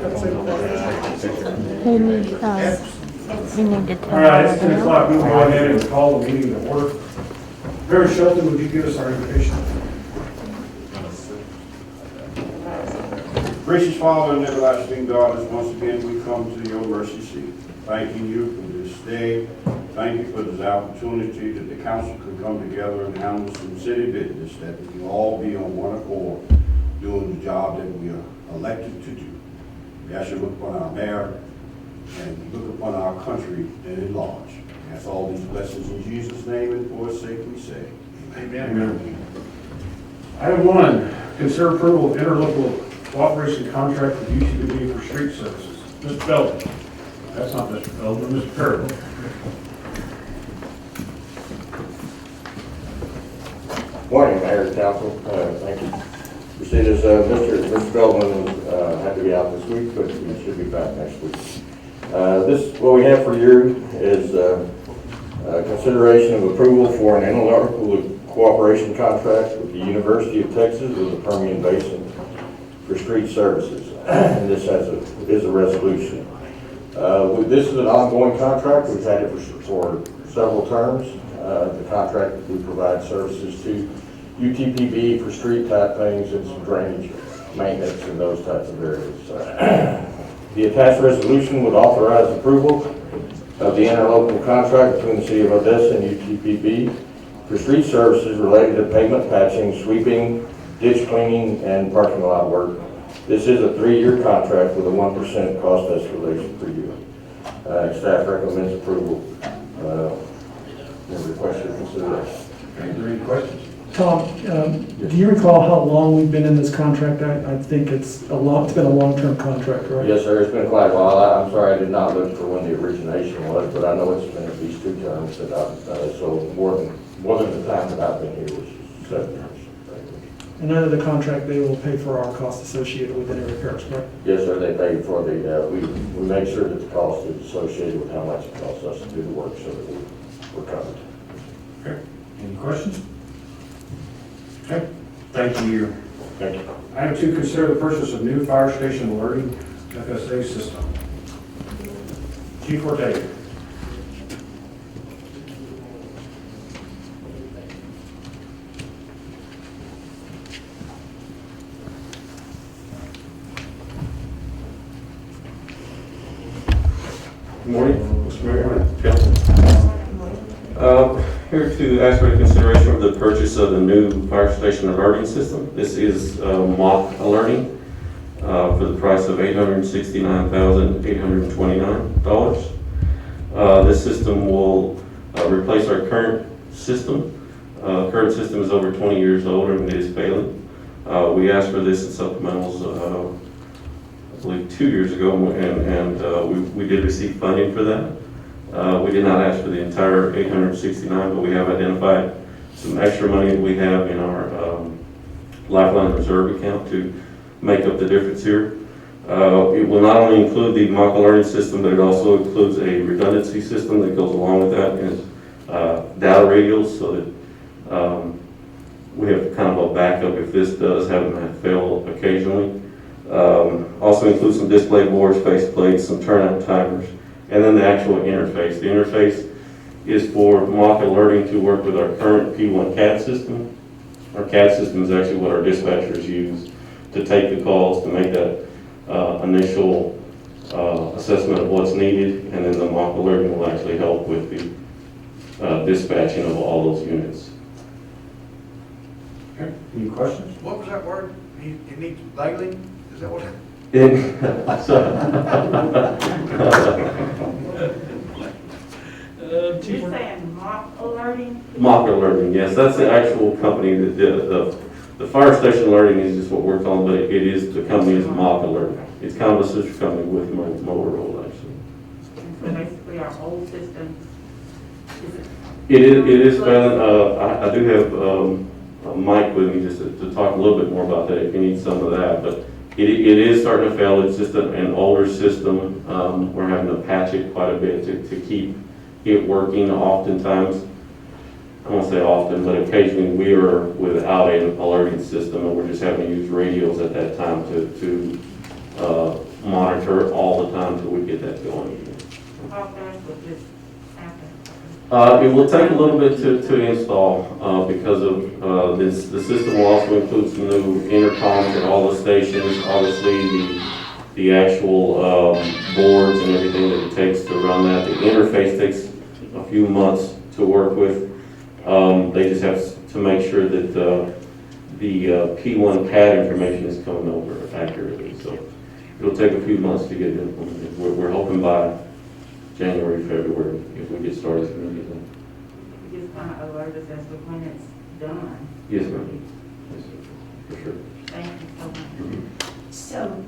He need to tell All right, it's 10 her. o'clock. We'll go ahead and call the meeting to order. Barry Shelton, would you give us our invitation? Gracious Father and everlasting God, as once again we come to your mercy seat, thanking you for this day. Thank you for this opportunity that the council can come together and handle some city business, that we can all be on one accord doing the job that we are elected to do. We ask you to look upon our mayor and look upon our country and at large. We ask all these blessings in Jesus' name, and for his sake we say, amen. Amen. Item 1, consider approval of interlocal cooperation contract with UTPB for street services. Mr. Belton. That's not Mr. Belton, Mr. Carroll. Morning, Mayor and Council. Thank you. You see this, Mr. Feldman had to be out this week, but he should be back next week. What we have for you is consideration of approval for an interlocal cooperation contract with the University of Texas with the Permian Basin for street services. And this is a resolution. This is an ongoing contract. We've had it for several terms. The contract, we provide services to UTPB for street type things and some drainage maintenance and those types of areas. The attached resolution would authorize approval of the interlocal contract between the City of Odessa and UTPB for street services related to pavement patching, sweeping, ditch cleaning, and parking lot work. This is a 3-year contract with a 1% cost escalation per year. Staff recommends approval. Request your consideration. Are there any questions? Tom, do you recall how long we've been in this contract? I think it's been a long-term contract, right? Yes, sir. It's been quite a while. I'm sorry I did not look for when the origination was, but I know it's been at least 2 terms that so more than the time that I've been here, which is 7 years. And under the contract, they will pay for our costs associated with any repairs, correct? Yes, sir. They paid for the. We make sure that the cost is associated with how much it costs us to do the work, so that we're covered. Okay. Any questions? Okay. Thank you. Thank you. Item 2, consider the purchase of new fire station alerting FSA system. Chief Ortega. Good morning, Mr. Mayor. Here to ask for consideration of the purchase of the new fire station alerting system. This is mock alerting for the price of $869,829. This system will replace our current system. Current system is over 20 years old and it is failing. We asked for this in supplementals I believe 2 years ago, and we did receive funding for that. We did not ask for the entire 869, but we have identified some extra money that we have in our Lifeline Reserve account to make up the difference here. It will not only include the mock alerting system, but it also includes a redundancy system that goes along with that, and data radios, so that we have kind of a backup if this does happen to fail occasionally. Also includes some display boards, face plates, some turnout timers, and then the actual interface. The interface is for mock alerting to work with our current P1 CAD system. Our CAD system is actually what our dispatchers use to take the calls, to make that initial assessment of what's needed, and then the mock alerting will actually help with the dispatching of all those units. Okay. Any questions? What was that word? It needs labeling? Is that what? You're saying mock alerting? Mock alerting, yes, that's the actual company that did the fire station alerting is just what we're calling, but it is, the company is Mock Alerting. It's kind of a sister company with Motorola, actually. So basically our old system It is failing. I do have Mike with me just to talk a little bit more about that if you need some of that, but it is starting to fail. It's just an older system. We're having to patch it quite a bit to keep it working. Oftentimes, I won't say often, but occasionally we are without an alerting system, and we're just having to use radios at that time to monitor monitor all the time till we get that going. How fast would this happen? It will take a little bit to install, because of, the system will also include some new intercoms at all the stations. Obviously, the actual, boards and everything that it takes to run that. The interface takes a few months to work with. They just have to make sure that, the P1 CAD information is coming over accurately. So it'll take a few months to get it implemented. We're hoping by January, February, if we get started immediately. You just kind of alert us as to when it's done. Yes, ma'am. Yes, sir. For sure. Thank you so much.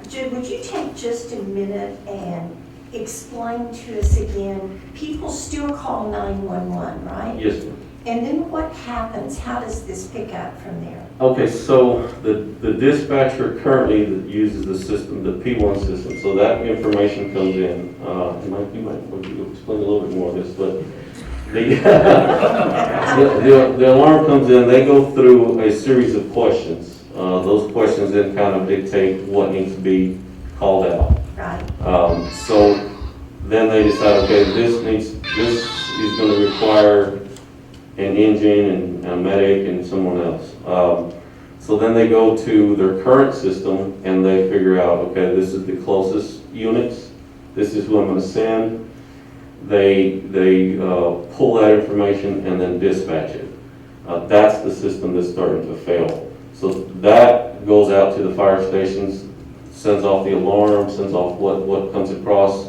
So, Jude, would you take just a minute and explain to us again, people still call 911, right? Yes, ma'am. And then what happens? How does this pick up from there? Okay, so the dispatcher currently that uses the system, the P1 system, so that information comes in. You might explain a little bit more of this, but the alarm comes in, they go through a series of questions. Those questions then kind of dictate what needs to be called out. Right. So then they decide, okay, this is going to require an engine and a medic and someone else. So then they go to their current system and they figure out, okay, this is the closest units. This is who I'm going to send. They pull that information and then dispatch it. That's the system that's starting to fail. So that goes out to the fire stations, sends off the alarm, sends off what comes across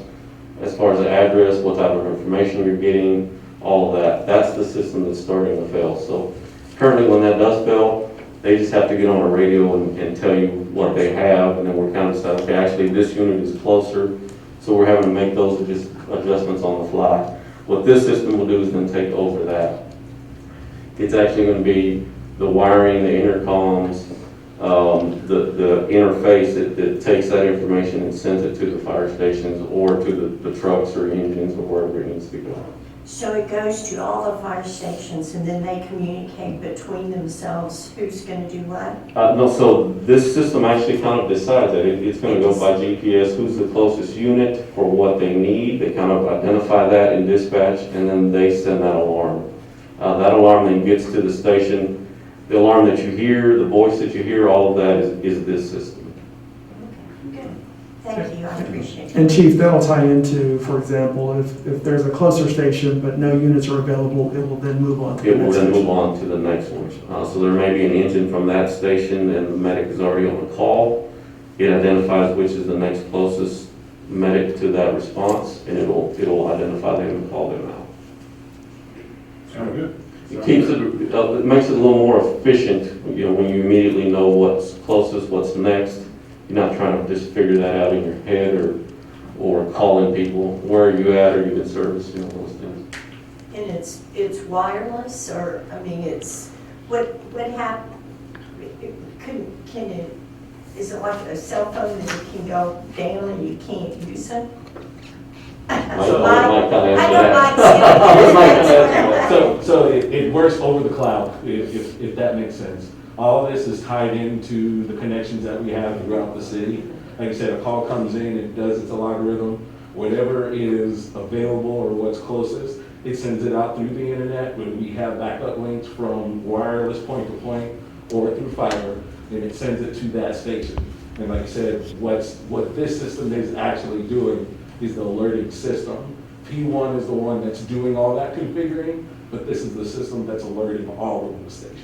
as far as the address, what type of information you're getting, all of that. That's the system that's starting to fail. So currently when that does fail, they just have to get on a radio and tell you what they have, and then we're kind of saying, okay, actually this unit is closer, so we're having to make those adjustments on the fly. What this system will do is then take over that. It's actually going to be the wiring, the intercoms, the interface that takes that information and sends it to the fire stations or to the trucks or engines or wherever it needs to go. So it goes to all the fire stations and then they communicate between themselves who's going to do what? No, so this system actually kind of decides that. It's going to go by GPS, who's the closest unit for what they need. They kind of identify that in dispatch, and then they send that alarm. That alarm then gets to the station. The alarm that you hear, the voice that you hear, all of that is this system. Okay, good. Thank you, I appreciate it. And Chief, that'll tie into, for example, if there's a closer station but no units are available, it will then move on to the It will next then station. move on to the next one. So there may be an engine from that station and the medic is already on the call. It identifies which is the next closest medic to that response, and it'll identify them and call them out. Sound good? It keeps it makes it a little more efficient, when you immediately know what's closest, what's next. You're not trying to just figure that out in your head or calling people, where are you at, are you in service, those things. And it's wireless, or, I mean, it's, what happened, is it like a cell phone that you can go down and you can't use it? I don't like So it works over the cloud, if that makes sense. All of this is tied into the connections that we have throughout the city. Like I said, a call comes in, it does its algorithm, whatever is available or what's closest, it sends it out through the internet. When we have backup links from wireless point to point or through fiber, and it sends it to that station. And like I said, what this system is actually doing is the alerting system. P1 is the one that's doing all that configuring, but this is the system that's alerting all of the stations.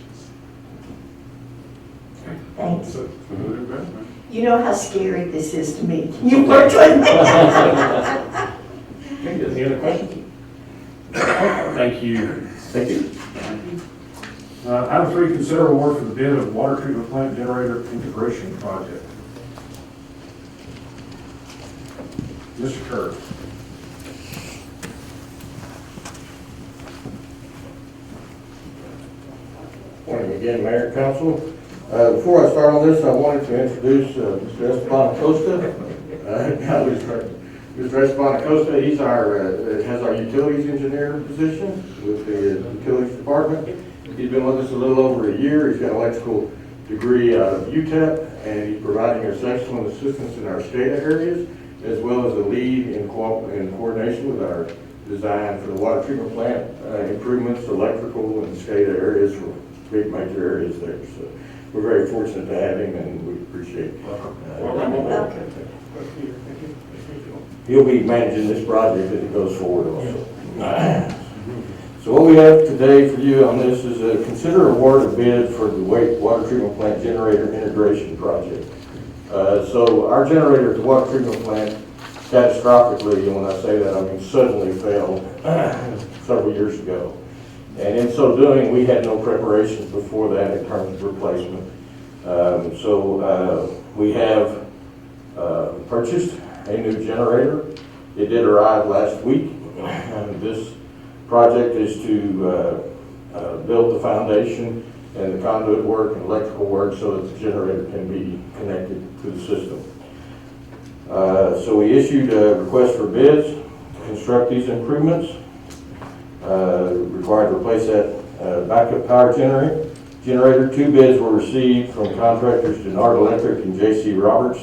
Thanks. Mm-hmm. You know how scary this is to me. You worked with me. Any other questions? Thank you. Thank you. Item 3, consider award for the bid of water treatment plant generator integration project. Mr. Kerr. Morning again, Mayor and Council. Before I start on this, I wanted to introduce Mr. Esteban Acosta. Mr. Esteban Acosta, he's has our utilities engineer position with the utilities department. He's been with us a little over a year. He's got electrical degree out of UTEP, and he's providing us excellent assistance in our SCADA areas, as well as a lead in coordination with our design for the water treatment plant improvements, electrical and SCADA areas for big major areas there. So we're very fortunate to have him, and we appreciate he'll be managing this project as it goes forward also. So what we have today for you on this is consider award of bid for the water treatment plant generator integration project. So our generator at the water treatment plant catastrophically, and when I say that I mean suddenly failed several years ago. And in so doing, we had no preparations before that in terms of replacement. So we have purchased a new generator. It did arrive last week. This project is to build the foundation and the conduit work and electrical work so that the generator can be connected to the system. So we issued a request for bids to construct these improvements. Required to replace that backup power generator. 2 bids were received from contractors Denard Electric and J.C. Roberts.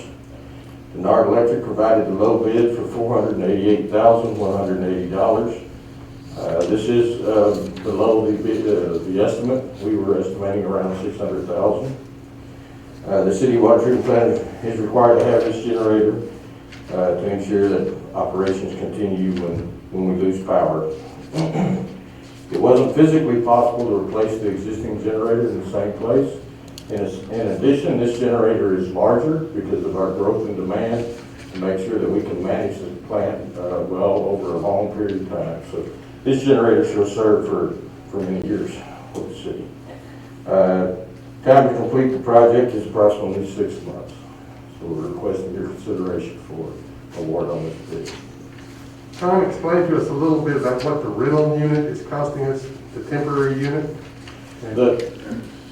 Denard Electric provided the low bid for $488,180. This is below the estimate. We were estimating around $600,000. The city water treatment plant is required to have this generator to ensure that operations continue when we lose power. It wasn't physically possible to replace the existing generator in the same place. In addition, this generator is larger because of our growth in demand to make sure that we can manage the plant well over a long period of time. So this generator shall serve for many years for the city. Time to complete the project is approximately 6 months. So we're requesting your consideration for award on this bid. Tom, explain to us a little bit about what the rental unit is costing us, the temporary unit. The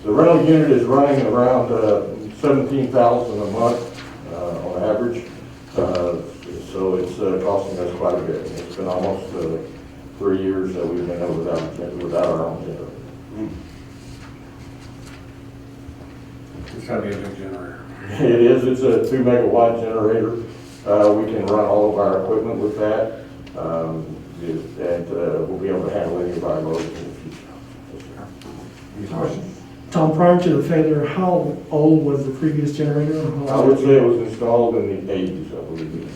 rental unit is running around $17,000 a month on average. So it's costing us quite a bit. It's been almost 3 years that we've been without our own generator. It's gotta be a big generator. It is. It's a 2 megawatt generator. We can run all of our equipment with that, and we'll be able to handle any of our loads in the future. Any questions? Tom, prior to the failure, how old was the previous generator? I would say it was installed in the 80s, I believe.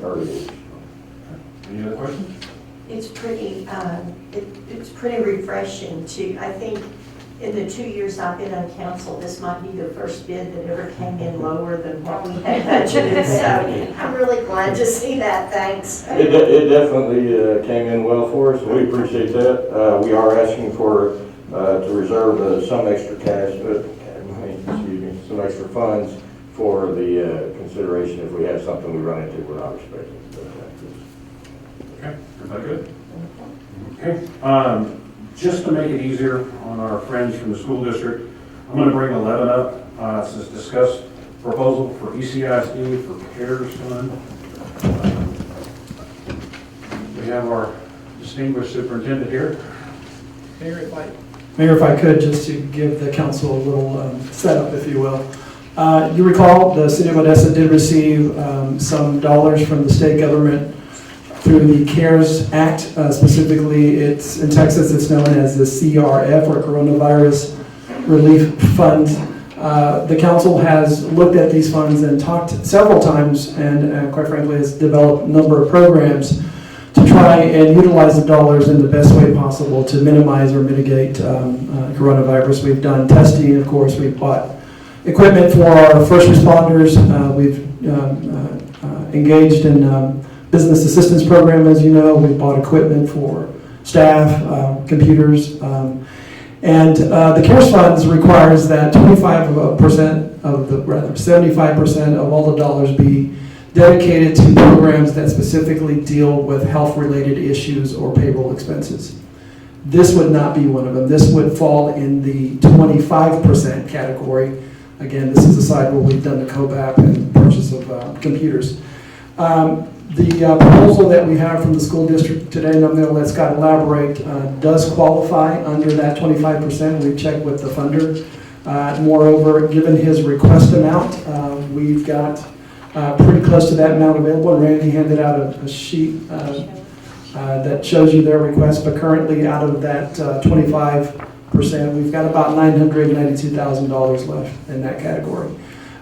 Early 80s. Any other questions? It's pretty, it's pretty refreshing to, I think, in the 2 years I've been on council, this might be the first bid that ever came in lower than what we had budgeted. So I'm really glad to see that. Thanks. It definitely came in well for us, and we appreciate that. We are asking for to reserve some extra cash, some extra funds for the consideration if we have something we run into we're not expecting. Okay, everybody good? Okay, just to make it easier on our friends from the school district, I'm going to bring 11 up. It says discuss proposal for ECISD for CARES Fund. We have our distinguished superintendent here. Mayor, if I could, just to give the council a little setup, if you will. You recall the city of Odessa did receive some dollars from the state government through the CARES Act. Specifically, it's in Texas, it's known as the CRF, or Coronavirus Relief Fund. The council has looked at these funds and talked several times, and quite frankly has developed a number of programs to try and utilize the dollars in the best way possible to minimize or mitigate coronavirus. We've done testing, of course. We've bought equipment for our first responders. We've engaged in business assistance program, as you know. We've bought equipment for staff, computers, and the CARES funds requires that 75% of the, rather 75% of all the dollars be dedicated to programs that specifically deal with health-related issues or payroll expenses. This would not be one of them. This would fall in the 25% category. Again, this is the side where we've done the COBAP and purchase of computers. The proposal that we have from the school district today, and I'm going to let Scott elaborate, does qualify under that 25%. We've checked with the funder. Moreover, given his request amount, we've got pretty close to that amount available. And Randy handed out a sheet that shows you their request, but currently out of that 25%, we've got about $992,000 left in that category.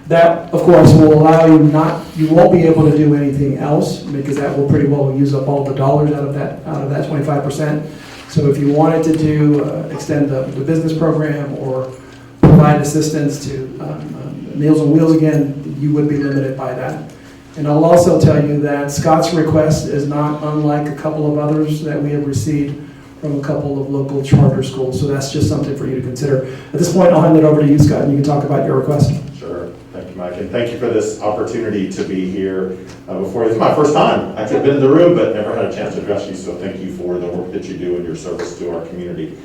That, of course, will allow you won't be able to do anything else because that will pretty well use up all the dollars out of that 25%. So if you wanted to do, extend the business program or provide assistance to Meals on Wheels again, you would be limited by that. And I'll also tell you that Scott's request is not unlike a couple of others that we have received from a couple of local charter schools. So that's just something for you to consider. At this point, I'll hand it over to you, Scott, and you can talk about your request. Sure. Thank you, Mike. And thank you for this opportunity to be here before you. It's my first time. I've been in the room, but never had a chance to address you. So thank you for the work that you do and your service to our community.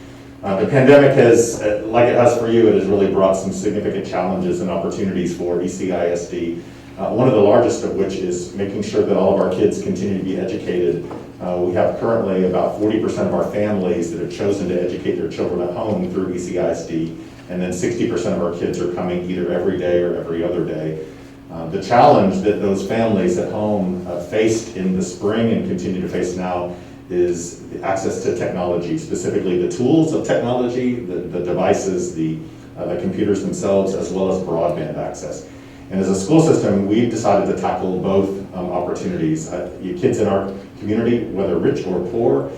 The pandemic has, like it has for you, it has really brought some significant challenges and opportunities for ECISD. One of the largest of which is making sure that all of our kids continue to be educated. We have currently about 40% of our families that have chosen to educate their children at home through ECISD, and then 60% of our kids are coming either every day or every other day. The challenge that those families at home faced in the spring and continue to face now is the access to technology, specifically the tools of technology, the devices, the computers themselves, as well as broadband access. And as a school system, we've decided to tackle both opportunities. Kids in our community, whether rich or poor,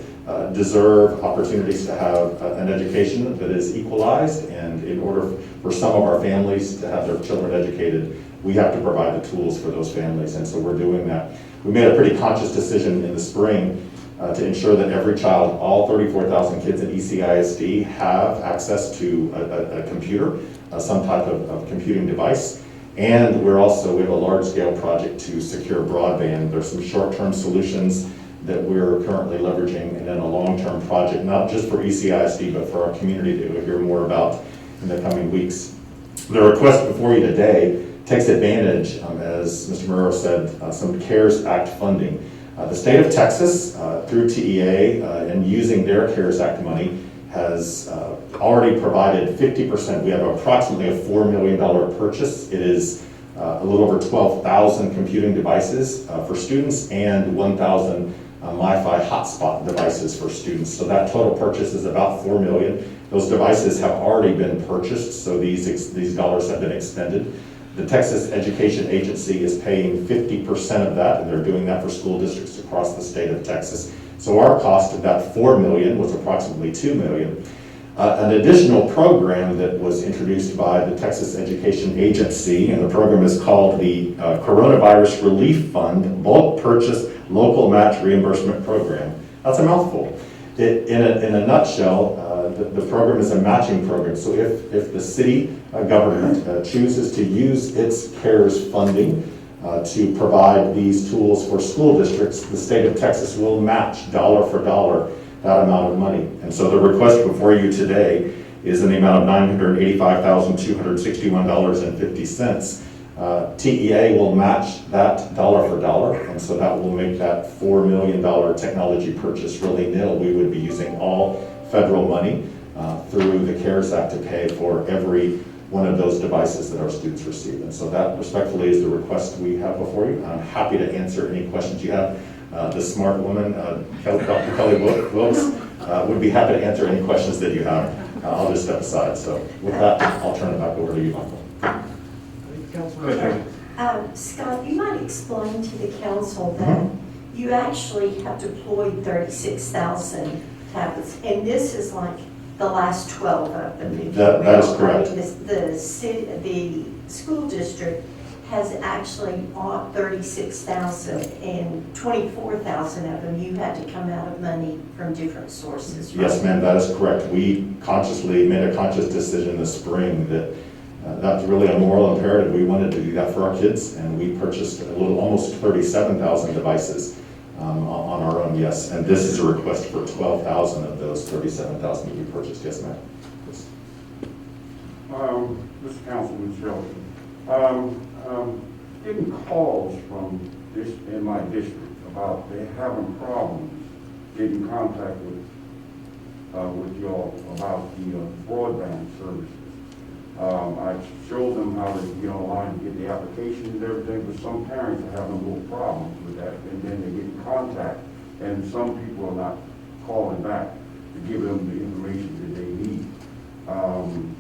deserve opportunities to have an education that is equalized, and in order for some of our families to have their children educated, we have to provide the tools for those families, and so we're doing that. We made a pretty conscious decision in the spring to ensure that every child, all 34,000 kids in ECISD, have access to a computer, some type of computing device. And we have a large-scale project to secure broadband. There's some short-term solutions that we're currently leveraging, and then a long-term project, not just for ECISD, but for our community that we'll hear more about in the coming weeks. The request before you today takes advantage, as Mr. Murrow said, some CARES Act funding. The state of Texas, through TEA, and using their CARES Act money, has already provided 50%. We have approximately a $4 million purchase. It is a little over 12,000 computing devices for students and 1,000 MiFi hotspot devices for students. So that total purchase is about $4 million. Those devices have already been purchased, so these dollars have been expended. The Texas Education Agency is paying 50% of that, and they're doing that for school districts across the state of Texas. So our cost of that $4 million was approximately $2 million. An additional program that was introduced by the Texas Education Agency, and the program is called the Coronavirus Relief Fund Bulk Purchase Local Match Reimbursement Program. That's a mouthful. In a nutshell, the program is a matching program. So if the city government chooses to use its CARES funding to provide these tools for school districts, the state of Texas will match dollar for dollar that amount of money. And so the request before you today is in the amount of $985,261.50. TEA will match that dollar for dollar, and so that will make that $4 million technology purchase really nil. We would be using all federal money through the CARES Act to pay for every one of those devices that our students receive. And so that respectfully is the request we have before you. I'm happy to answer any questions you have. The smart woman, Dr. Kelly Wilkes, would be happy to answer any questions that you have. I'll just step aside. So with that, I'll turn it back over to you, Michael. Scott, you might explain to the council that you actually have deployed 36,000 tablets, and this is like the last 12 of them. That is correct. I mean, the school district has actually bought 36,000, and 24,000 of them you had to come out of money from different sources, right? Yes, ma'am, that is correct. We consciously made a conscious decision this spring that that's really a moral imperative. We wanted to do that for our kids, and we purchased almost 37,000 devices on our own, yes. And this is a request for 12,000 of those 37,000 that we purchased, yes, ma'am. Yes. Mr. Councilman Shelton, getting calls from this in my district about they're having problems getting in contact with y'all about the broadband services. I showed them how to get online and get the applications and everything, but some parents are having little problems with that, and then they get in contact, and some people are not calling back to give them the information that they need.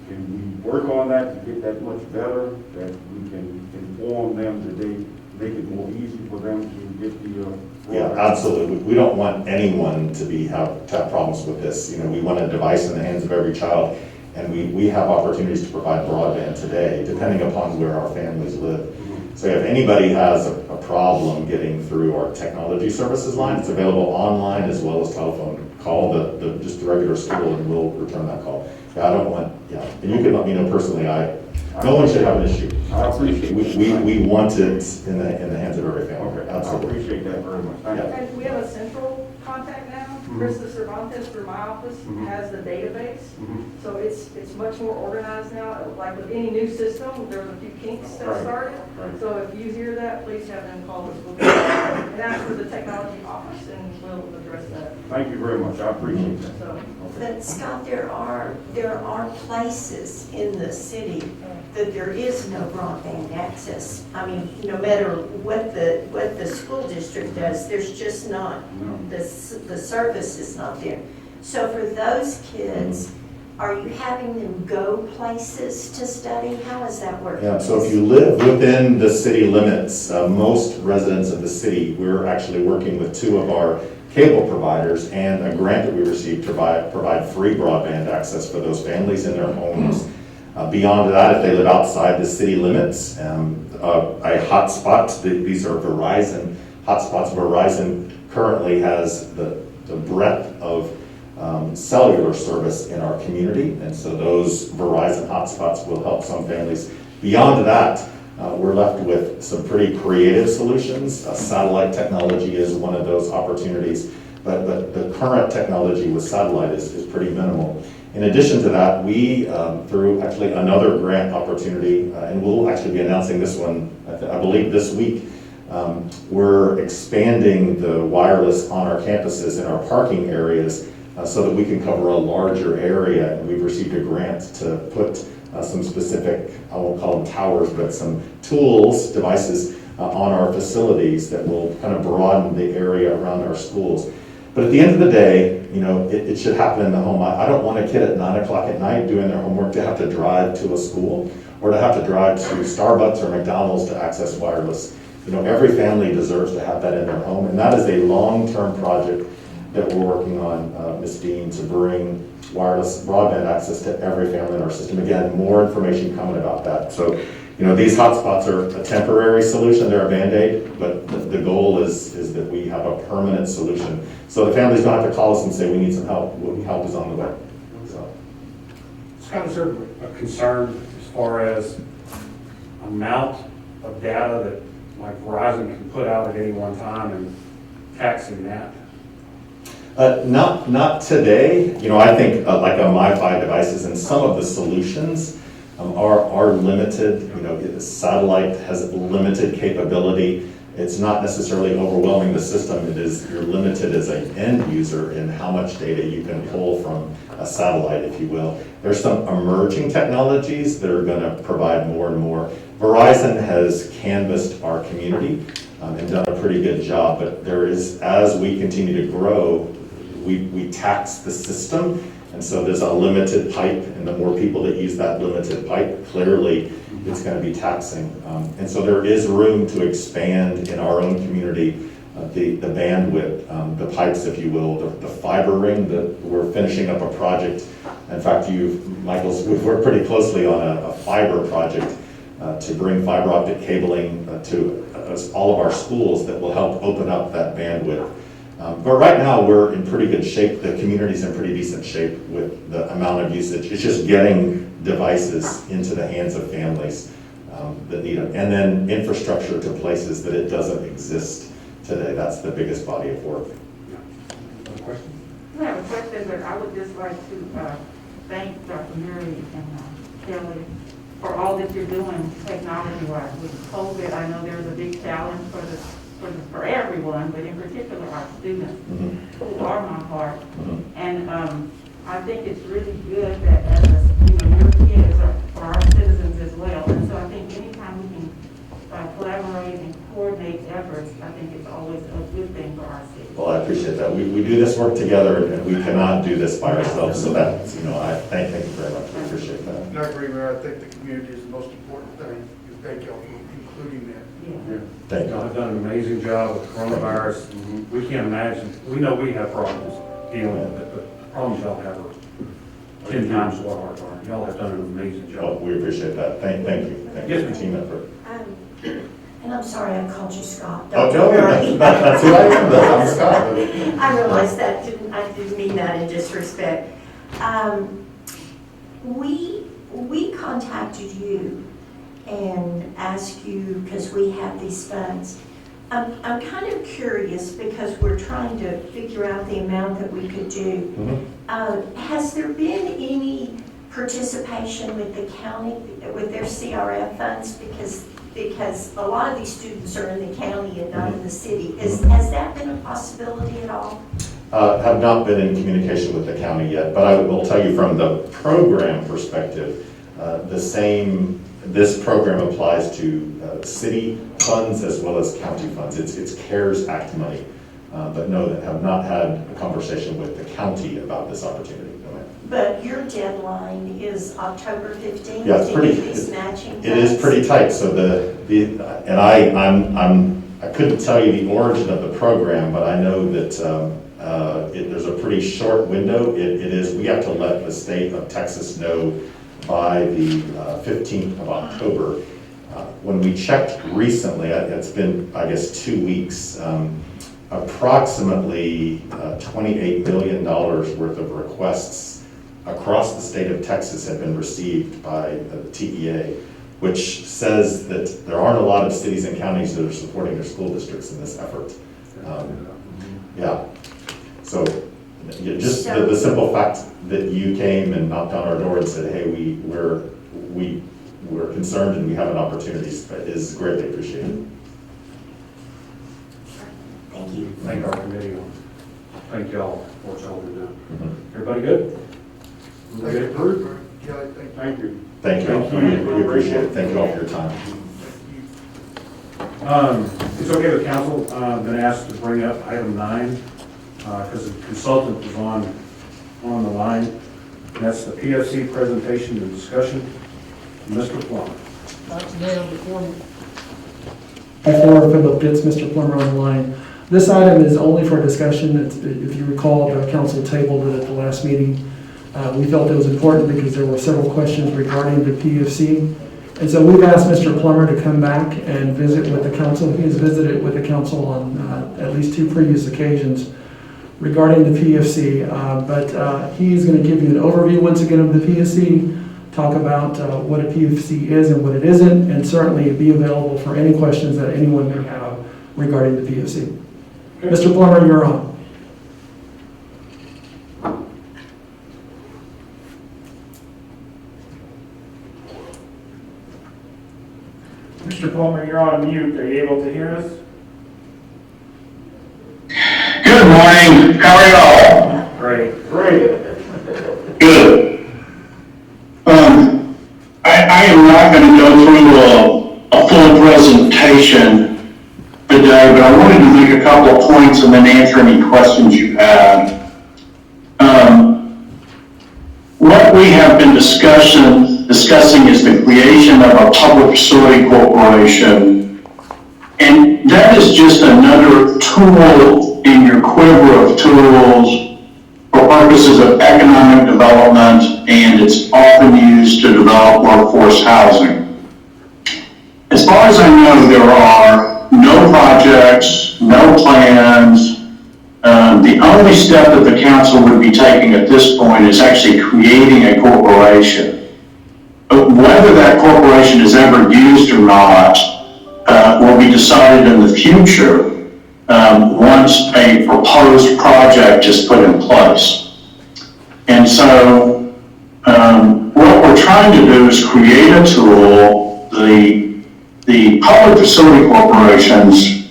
Can we work on that to get that much better, that we can inform them that they make it more easy for them to get the Yeah, absolutely. We don't want anyone to have problems with this. We want a device in the hands of every child, and we have opportunities to provide broadband today, depending upon where our families live. So if anybody has a problem getting through our technology services line, it's available online as well as telephone. Call just the regular school and we'll return that call. I don't want, and you can let me know personally, no one should have an issue. I appreciate it. We want it in the hands of every family. Okay, Absolutely. I appreciate that very much. Thank you. And we have a central contact now. Krista Cervantes through my office has the database. So it's much more organized now. Like with any new system, there was a few kinks that started. Right. So if you hear that, please have them call the school and ask for the technology office and we'll address that. Thank you very much. I appreciate that. So, But Scott, there are places in the city that there is no broadband access. I mean, no matter what the school district does, there's just not, the service is not there. So for those kids, are you having them go places to study? How is that working? Yeah, so if you live within the city limits, most residents of the city, we're actually working with 2 of our cable providers and a grant that we received to provide free broadband access for those families in their homes. Beyond that, if they live outside the city limits, a hotspot, these are Verizon hotspots. Verizon currently has the breadth of cellular service in our community, and so those Verizon hotspots will help some families. Beyond that, we're left with some pretty creative solutions. Satellite technology is one of those opportunities, but the current technology with satellite is pretty minimal. In addition to that, we, through actually another grant opportunity, and we'll actually be announcing this one, I believe this week, we're expanding the wireless on our campuses in our parking areas so that we can cover a larger area. And we've received a grant to put some specific, I won't call them towers, but some tools, devices on our facilities that will kind of broaden the area around our schools. But at the end of the day, it should happen in the home. I don't want a kid at 9 o'clock at night doing their homework to have to drive to a school or to have to drive to Starbucks or McDonald's to access wireless. Every family deserves to have that in their home, and that is a long-term project that we're working on, Ms. Dean, to bring wireless broadband access to every family in our system. Again, more information coming about that. So, these hotspots are a temporary solution, they're a Band-Aid, but the goal is that we have a permanent solution. So the families don't have to call us and say, we need some help. Help is on the way. So. It's kind of sort of a concern as far as amount of data that like Verizon can put out at any one time and taxing that. Not today. I think like on MiFi devices and some of the solutions are limited. Satellite has limited capability. It's not necessarily overwhelming the system. You're limited as an end user in how much data you can pull from a satellite, if you will. There's some emerging technologies that are going to provide more and more. Verizon has canvassed our community and done a pretty good job, but there is, as we continue to grow, we tax the system, and so there's a limited pipe, and the more people that use that limited pipe, clearly it's going to be taxing. And so there is room to expand in our own community the bandwidth, the pipes, if you will, the fiber ring. That we're finishing up a project. In fact, we've worked pretty closely on a fiber project to bring fiber optic cabling to all of our schools that will help open up that bandwidth. But right now, we're in pretty good shape. The community's in pretty decent shape with the amount of usage. It's just getting devices into the hands of families that need them. And then infrastructure to places that it doesn't exist today. That's the biggest body of work. Other questions? I have a question, but I would just like to thank Dr. Murray and Kelly for all that you're doing technology-wise. With COVID, I know there's a big challenge for the for everyone, but in particular our students, who are my heart. And I think it's really good that as your kids are our citizens as well. And so I think anytime we can collaborate and coordinate efforts, I think it's always a good thing for our city. Well, I appreciate that. We do this work together, and we cannot do this by ourselves, so that's, I thank you very much. I appreciate that. And I agree, Mayor, I think the community is the most important thing. Thank y'all for including that. Yeah. Thank you. Y'all have done an amazing job with coronavirus. We can't imagine, we know we have problems dealing with it, but the problems y'all have are 10 times what ours are. Y'all have done an amazing Well, job. we appreciate that. Thank you. Thank you Yes, for the team effort. And I'm sorry I called you Scott. Oh, Don't no, worry. that's who I am, I'm Scott. I realize that, I didn't mean that in disrespect. We contacted you and asked you, because we have these funds. I'm kind of curious because we're trying to figure out the amount that we could do. Has there been any participation with the county, with their CRF funds? Because a lot of these students are in the county and not in the city. Has that been a possibility at all? Have not been in communication with the county yet, but I will tell you from the program perspective, this program applies to city funds as well as county funds. It's CARES Act money, but no, have not had a conversation with the county about this opportunity. But your deadline is October 15th? Yeah, it's pretty. It is pretty tight. So I couldn't tell you the origin of the program, but I know that there's a pretty short window. We have to let the state of Texas know by the 15th of October. When we checked recently, it's been, I guess, 2 weeks, approximately $28 million worth of requests across the state of Texas have been received by the TEA, which says that there aren't a lot of cities and counties that are supporting their school districts in this effort. Yeah. So just the simple fact that you came and knocked on our door and said, hey, we're concerned and we have an opportunity is greatly appreciated. Thank you. Thank our committee. Thank y'all for what y'all do. Everybody good? Thank you. Kelly, thank you. Thank you. We appreciate it. Thank you all for your time. It's okay with council, been asked to bring up item 9, because the consultant was on the line. And that's the PFC presentation and discussion. Mr. Plummer. Before Philip gets Mr. Plummer on the line, this item is only for discussion. If you recall, the council tabled it at the last meeting. We felt it was important because there were several questions regarding the PFC. And so we've asked Mr. Plummer to come back and visit with the council. He has visited with the council on at least 2 previous occasions regarding the PFC. But he is going to give you an overview once again of the PFC, talk about what a PFC is and what it isn't, and certainly be available for any questions that anyone may have regarding the PFC. Okay. Mr. Plummer, you're on. Mr. Plummer, you're on mute. Are you able to hear us? Good morning. How are y'all? Great. Good. I am not going to go through a full presentation today, but I wanted to make a couple of points and then answer any questions you had. What we have been discussing is the creation of a public facility corporation, and that is just another tool in your quiver of tools for purposes of economic development, and it's often used to develop workforce housing. As far as I know, there are no projects, no plans. The only step that the council would be taking at this point is actually creating a corporation. Whether that corporation is ever used or not will be decided in the future once a proposed project is put in place. And so what we're trying to do is create a tool. The public facility corporations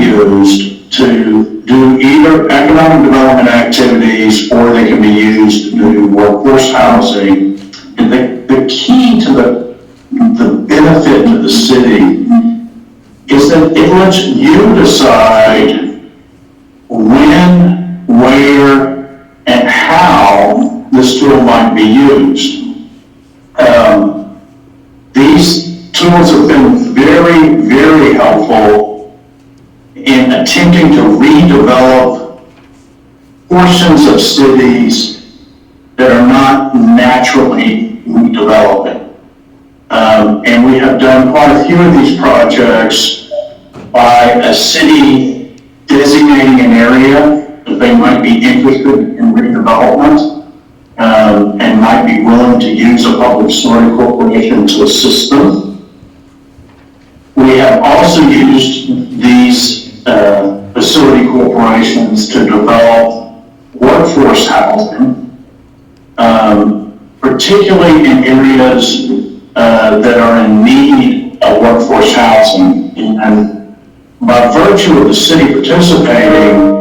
used to do either economic development activities, or they can be used to do workforce housing. And the key to the benefit to the city is that it lets you decide when, where, and how this tool might be used. These tools have been very, very helpful in attempting to redevelop portions of cities that are not naturally redeveloping. And we have done quite a few of these projects by a city designating an area that they might be interested in redevelopment, and might be willing to use a public utility corporation to assist them. We have also used these facility corporations to develop workforce housing, particularly in areas that are in need of workforce housing. And by virtue of the city participating,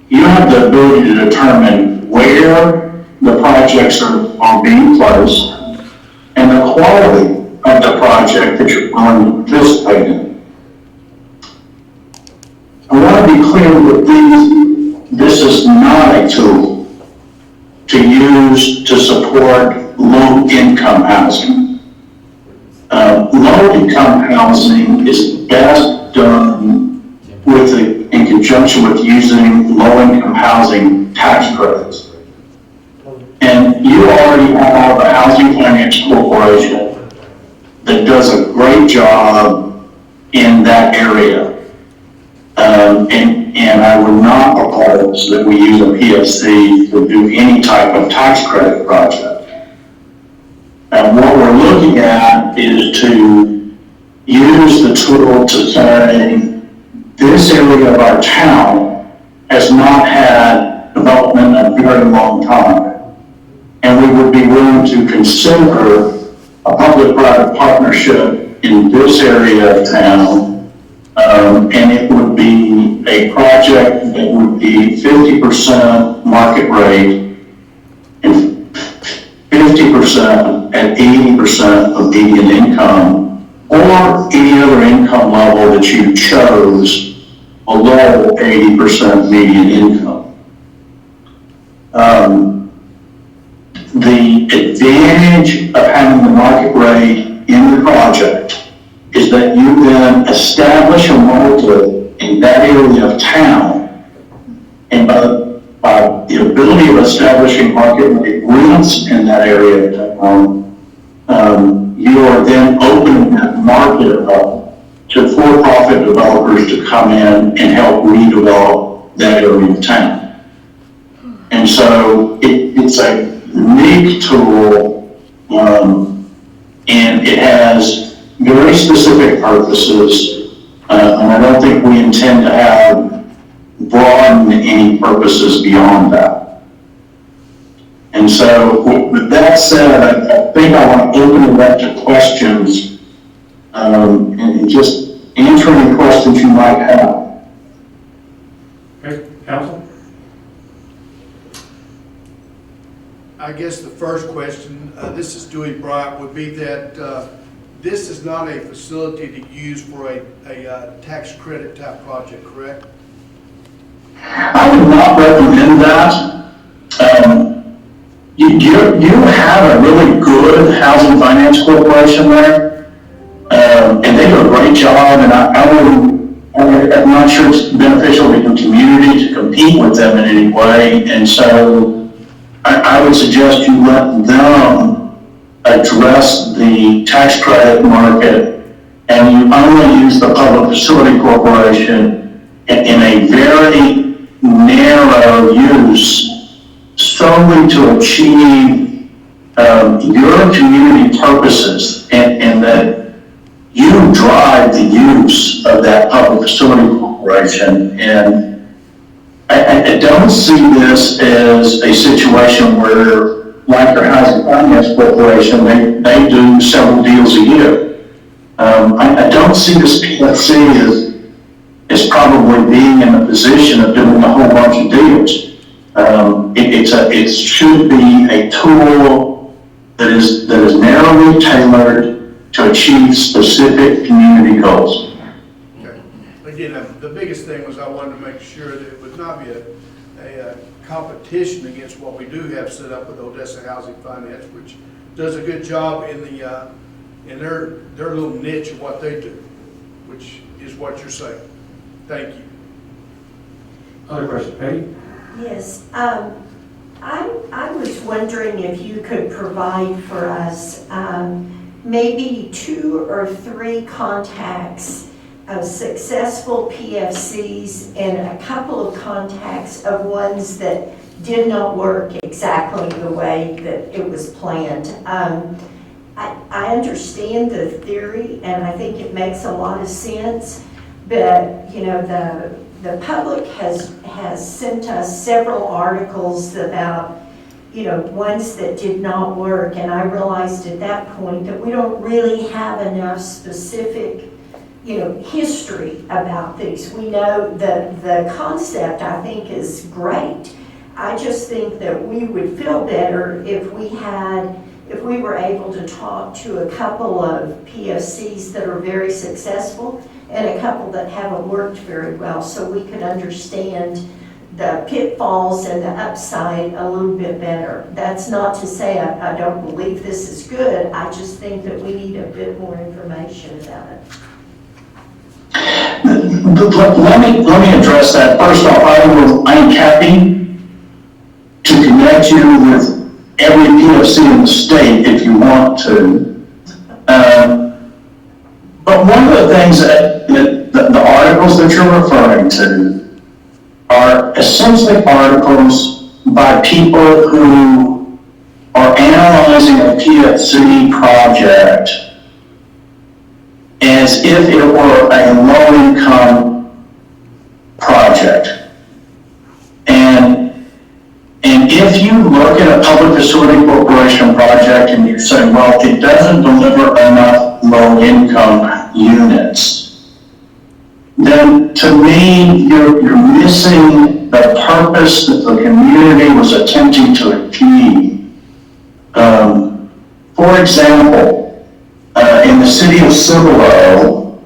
you have the ability to determine where the projects are being placed and the quality of the project that you're going to participate in. I want to be clear that this is not a tool to use to support low-income housing. Low-income housing is best done in conjunction with using low-income housing tax credits. And you already have a housing finance corporation that does a great job in that area. And I would not propose that we use a PFC to do any type of tax credit project. And what we're looking at is to use the tool to say, this area of our town has not had development in a very long time. And we would be willing to consider a public-private partnership in this area of town. And it would be a project that would be 50% market rate and 50% and 80% of median income, or any other income level that you chose below 80% median income. The advantage of having the market rate in the project is that you then establish a market in that area of town, and by the ability of establishing market rate rents in that area of town, you are then opening that market up to for-profit developers to come in and help redevelop that area of town. And so it's a unique tool, and it has very specific purposes, and I don't think we intend to have broaden any purposes beyond that. And so with that said, I think I want to open it up to questions, and just answer any questions you might have. Okay, council? I guess the first question, this is Dewey Bryant, would be that this is not a facility to use for a tax credit type project, correct? I would not recommend that. You have a really good housing finance corporation there, and they do a great job, and I'm not sure it's beneficial to the community to compete with them in any way, and so I would suggest you let them address the tax credit market, and you only use the public facility corporation in a very narrow use solely to achieve your community purposes, and that you drive the use of that public facility corporation. And I don't see this as a situation where, like your housing finance corporation, they do several deals a year. I don't see this PFC as as probably being in the position of doing a whole bunch of deals. It should be a tool that is narrowly tailored to achieve specific community goals. Okay. Again, the biggest thing was I wanted to make sure that it would not be a competition against what we do have set up with Odessa Housing Finance, which does a good job in their little niche of what they do, which is what you're saying. Thank you. Other questions, Patty? Yes, I was wondering if you could provide for us maybe 2 or 3 contacts of successful PFCs and a couple of contacts of ones that did not work exactly the way that it was planned. I understand the theory, and I think it makes a lot of sense, but you know, the public has sent us several articles about, you know, ones that did not work, and I realized at that point that we don't really have enough specific, you know, history about these. We know that the concept, I think, is great. I just think that we would feel better if we were able to talk to a couple of PFCs that are very successful and a couple that haven't worked very well, so we could understand the pitfalls and the upside a little bit better. That's not to say I don't believe this is good. I just think that we need a bit more information about it. Let me address that. First off, I am happy to connect you with every PFC in the state if you want to. But one of the things that the articles that you're referring to are essentially articles by people who are analyzing a PFC project as if it were a low-income project. And if you look at a public facility corporation project and you say, well, it doesn't deliver enough low-income units, then to me, you're missing the purpose that the community was attempting to achieve. For example, in the city of Cibolo,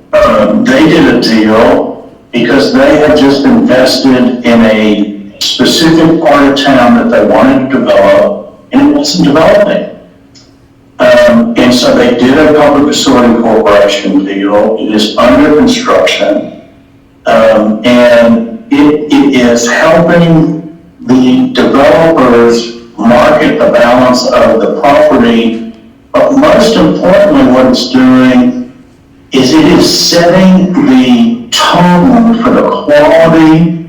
they did a deal because they had just invested in a specific part of town that they wanted to develop, and it wasn't developing. And so they did a public facility corporation deal. It is under construction, and it is helping the developers market the balance of the property. But most importantly, what it's doing is it is setting the tone for the quality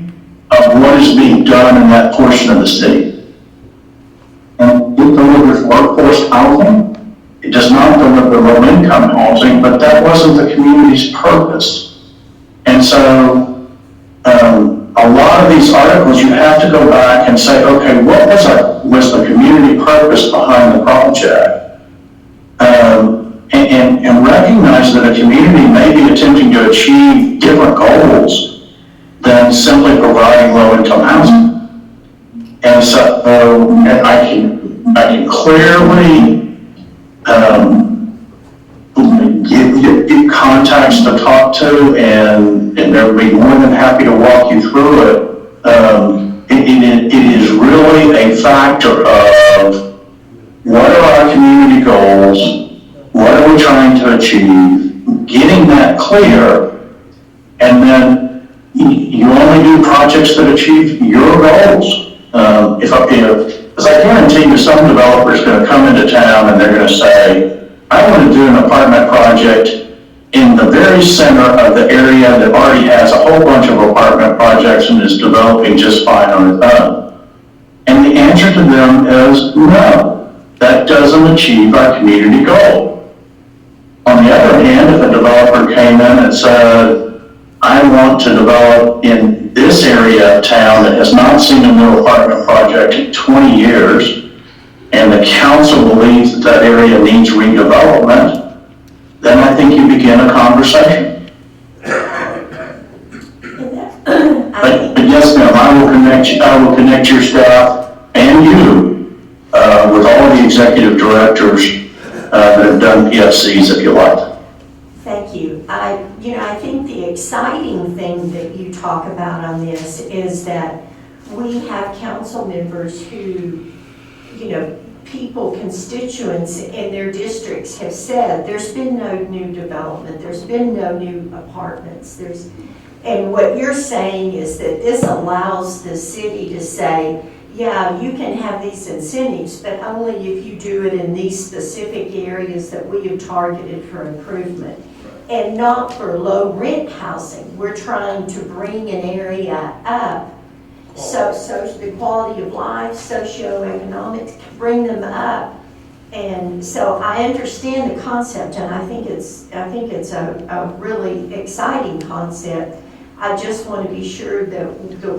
of what is being done in that portion of the city. And it delivers workforce housing. It does not deliver low-income housing, but that wasn't the community's purpose. And so a lot of these articles, you have to go back and say, okay, what was the community purpose behind the project? And recognize that a community may be attempting to achieve different goals than simply providing low-income housing. And so I can clearly give you contacts to talk to, and they'll be more than happy to walk you through it. It is really a factor of what are our community goals, what are we trying to achieve, getting that clear, and then you only do projects that achieve your goals. Because I guarantee you some developer is going to come into town and they're going to say, I want to do an apartment project in the very center of the area that already has a whole bunch of apartment projects and is developing just fine on its own. And the answer to them is no, that doesn't achieve our community goal. On the other hand, if a developer came in and said, I want to develop in this area of town that has not seen a new apartment project in 20 years, and the council believes that that area needs redevelopment, then I think you begin a conversation. connect your staff and you with all the executive directors that have done PFCs, if you like. Thank you. I think the exciting thing that you talk about on this is that we have council members who, people, constituents in their districts have said, there's been no new development, there's been no new apartments, and what you're saying is that this allows the city to say, yeah, you can have these incentives, but only if you do it in these specific areas that we have targeted for improvement, and not for low rent housing. We're trying to bring an area up, so the quality of life, socioeconomics, bring them up. And so I understand the concept, and I think it's a really exciting concept. I just want to be sure that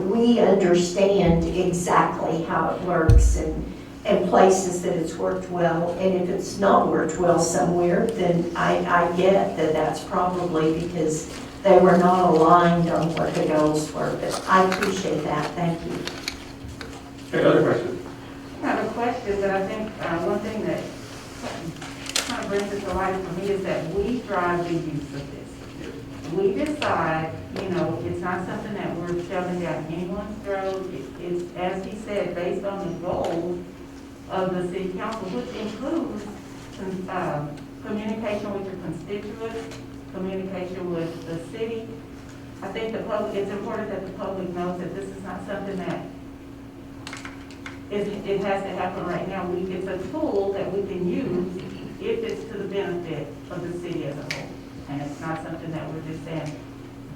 we understand exactly how it works and places that it's worked well. And if it's not worked well somewhere, then I get that that's probably because they were not aligned on what the goals were. But I appreciate that. Thank you. Okay, other questions? I have a question, but I think one thing that kind of brings it to light for me is that we drive the use of this. We decide, it's not something that we're shoving down anyone's throat. It's, as he said, based on the goals of the city council, which includes communication with your constituents, communication with the city. I think it's important that the public knows that this is not something that it has to happen right now. It's a tool that we can use if it's to the benefit of the city as a whole. And it's not something that we're just saying,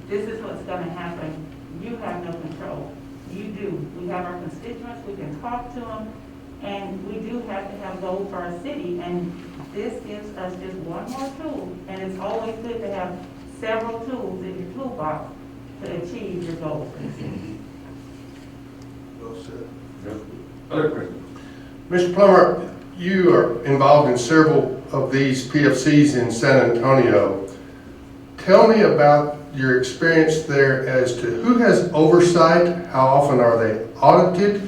this is what's going to happen. You have no control. You do. We have our constituents. We can talk to them. And we do have to have goals for our city. And this gives us just one more tool. And it's always good to have several tools in your toolbox to achieve your goals in the city. Well said. Other questions? Mr. Plummer, you are involved in several of these PFCs in San Antonio. Tell me about your experience there as to who has oversight, how often are they audited,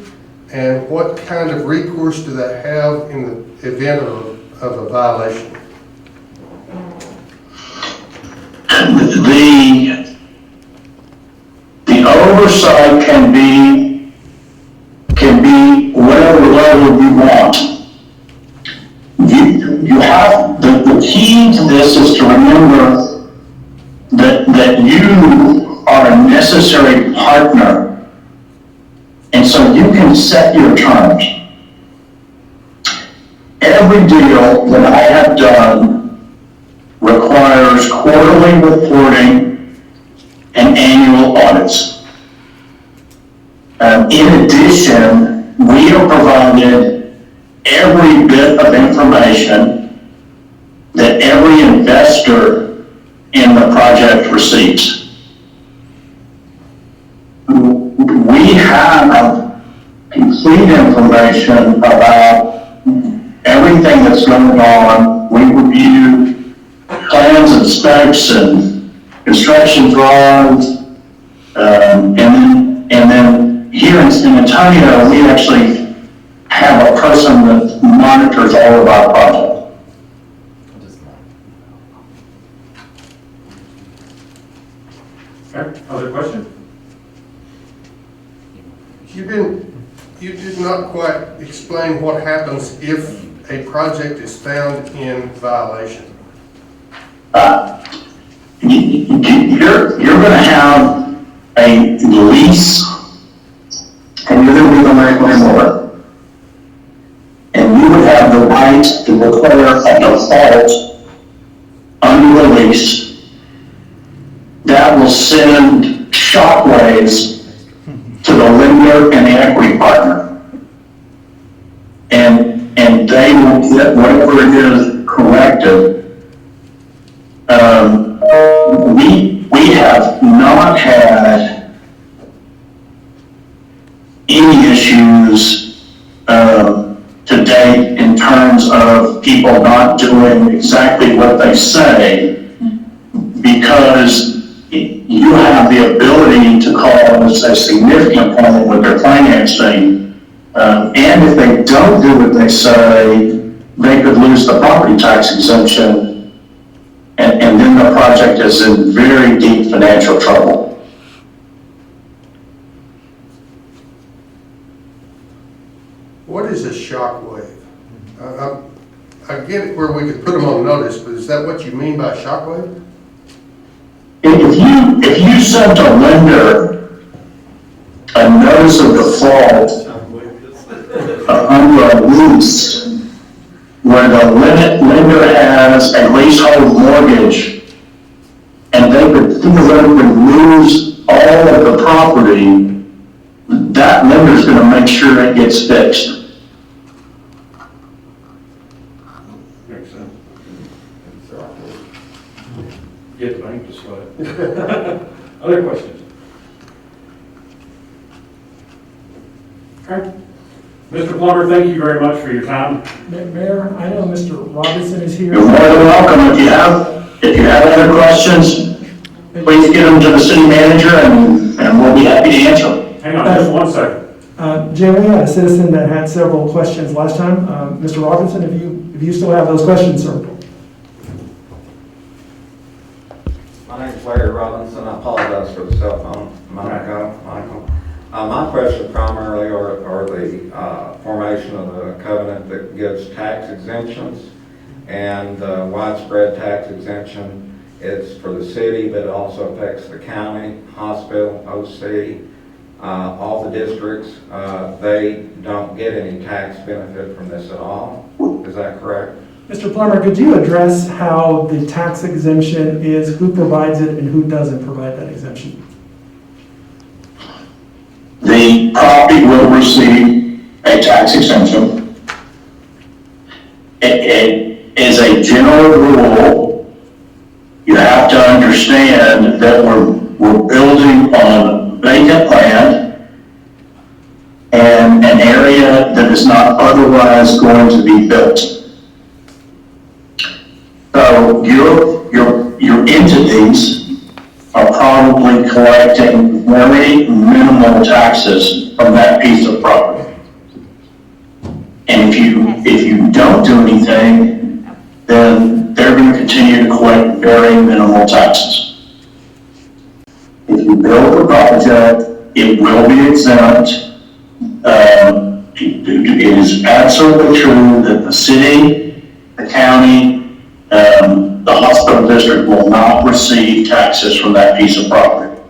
and what kind of recourse do they have in the event of a violation? The oversight can be whatever level you want. You have the key to this is to remember that you are a necessary partner, and so you can set your terms. Every deal that I have done requires quarterly reporting and annual audits. In addition, we are provided every bit of information that every investor in the project receives. We have complete information about everything that's going on. We review plans and specs and construction drawings, and then here in San Antonio, we actually have a person that monitors all of our projects. Okay, other question? You did not quite explain what happens if a project is found in violation. You're going to have a lease, and you're going to be the landlord, and you would have the right to declare a default under the lease. That will send shockwaves to the lender and the equity partner. And they will get whatever it is corrected. We have not had any issues to date in terms of people not doing exactly what they say, because you have the ability to call a significant appointment with their financing. And if they don't do what they say, they could lose the property tax exemption, and then the project is in very deep financial trouble. What is a shock wave? I get it where we could put them on notice, but is that what you mean by shock wave? If you sent a lender a notice of default under a lease where the lender has a leasehold mortgage and they could theoretically lose all of the property, that lender's going to make sure it gets fixed. Makes sense. Get the bank to sweat. Other questions? Okay. Mr. Plummer, thank you very much for your time. Mayor, I know Mr. Robinson is here. You're more than welcome. If you have other questions, please get them to the city manager and we'll be happy to answer them. Hang on just 1 second. Jay, we had a citizen that had several questions last time. Mr. Robinson, if you still have those questions, sir. My name's Larry Robinson. I apologize for the cell phone, Michael. My question primarily are the formation of the covenant that gives tax exemptions and widespread tax exemption. It's for the city, but it also affects the county, hospital, OC, all the districts. They don't get any tax benefit from this at all. Is that correct? Mr. Plummer, could you address how the tax exemption is, who provides it and who doesn't provide that exemption? The property will receive a tax exemption. It is a general rule. You have to understand that we're building on vacant land and an area that is not otherwise going to be built. So your entities are probably collecting very minimal taxes from that piece of property. And if you don't do anything, then they're going to continue to collect very minimal taxes. If you build the project, it will be exempt. It is absolutely true that the city, the county, the hospital district will not receive taxes from that piece of property.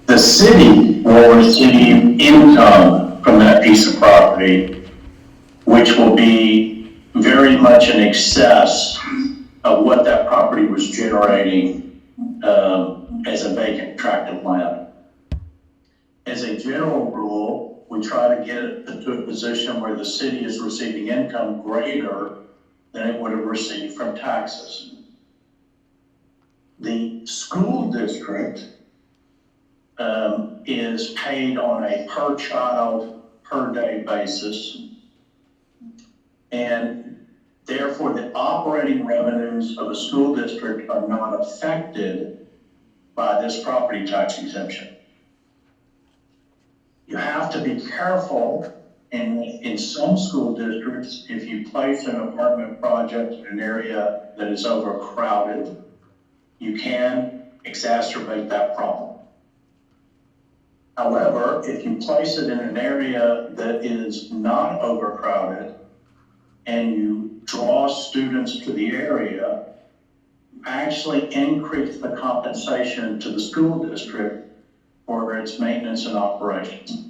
The city will receive income from that piece of property, which will be very much in excess of what that property was generating as a vacant tract of land. As a general rule, we try to get it to a position where the city is receiving income greater than it would have received from taxes. The school district is paid on a per child, per day basis, and therefore the operating revenues of the school district are not affected by this property tax exemption. You have to be careful. And in some school districts, if you place an apartment project in an area that is overcrowded, you can exacerbate that problem. However, if you place it in an area that is not overcrowded and you draw students to the area, you actually increase the compensation to the school district for its maintenance and operations.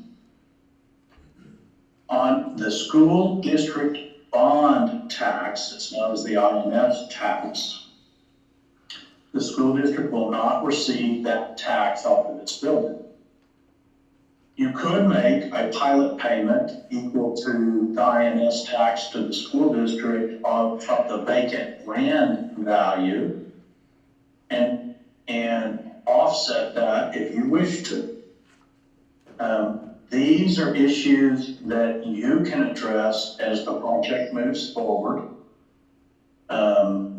On the school district bond tax, it's known as the IMS tax, the school district will not receive that tax off of its building. You could make a pilot payment equal to the IMS tax to the school district of the vacant land value and offset that if you wish to. These are issues that you can address as the project moves forward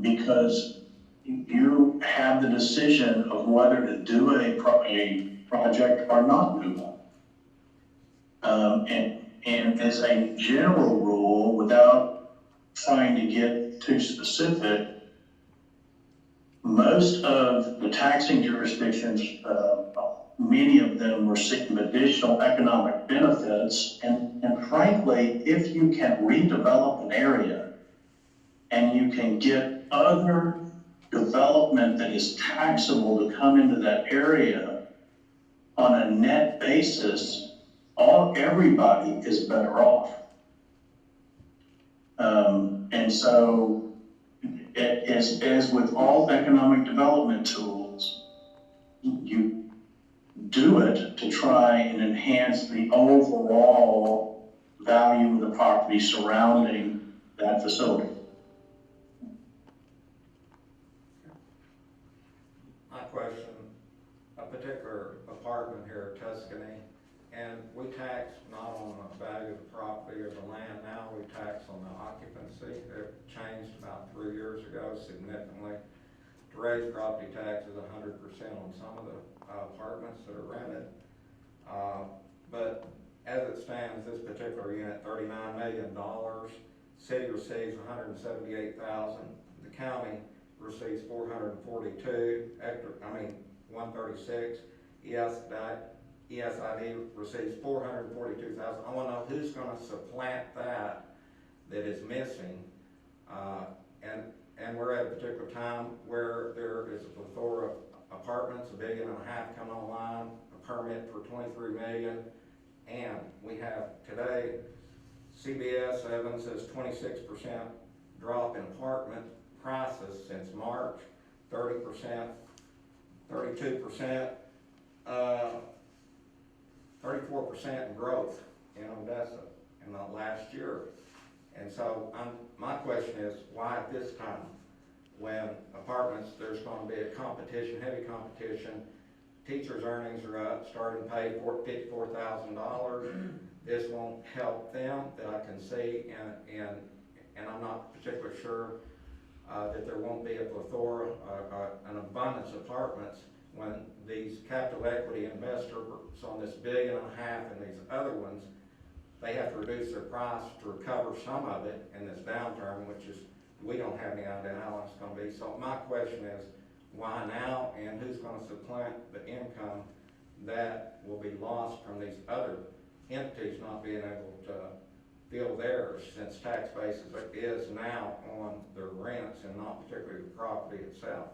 because you have have the decision of whether to do a project or not do one. And as a general rule, without trying to get too specific, most of the taxing jurisdictions, many of them receive additional economic benefits. And frankly, if you can redevelop an area and you can get other development that is taxable to come into that area on a net basis, everybody is better off. And so, as with all economic development tools, you do it to try and enhance the overall value of the property surrounding that facility. My question, a particular apartment here in Tuscany, and we tax not on the value of the property or the land now, we tax on the occupancy. It changed about 3 years ago significantly to raise property taxes 100% on some of the apartments that are rented. But as it stands, this particular unit, $39 million, city receives $178,000, the county receives $442, 136, ESID receives $442,000. I want to know who's going to supplant that is missing. And we're at a particular time where there is a plethora of apartments, $1.5 billion coming online, a permit for $23 million, and we have today, CBS Evans says 26% drop in apartment prices since March, 30%, 32%, 34% in growth in Odessa in the last year. And so my question is, why at this time, when apartments, there's going to be a competition, heavy competition, teachers' earnings are up, starting to pay $54,000. This won't help them that I can see, and I'm not particularly sure that there won't be a plethora, an abundance of apartments when these capital equity investors on this $1.5 billion and these other ones, they have to reduce their price to recover some of it in this downturn, which is, we don't have any idea how long it's going to be. So my question is, why now, and who's going to supplant the income that will be lost from these other entities not being able to fill theirs, since tax basis is now on their rents and not particularly the property itself?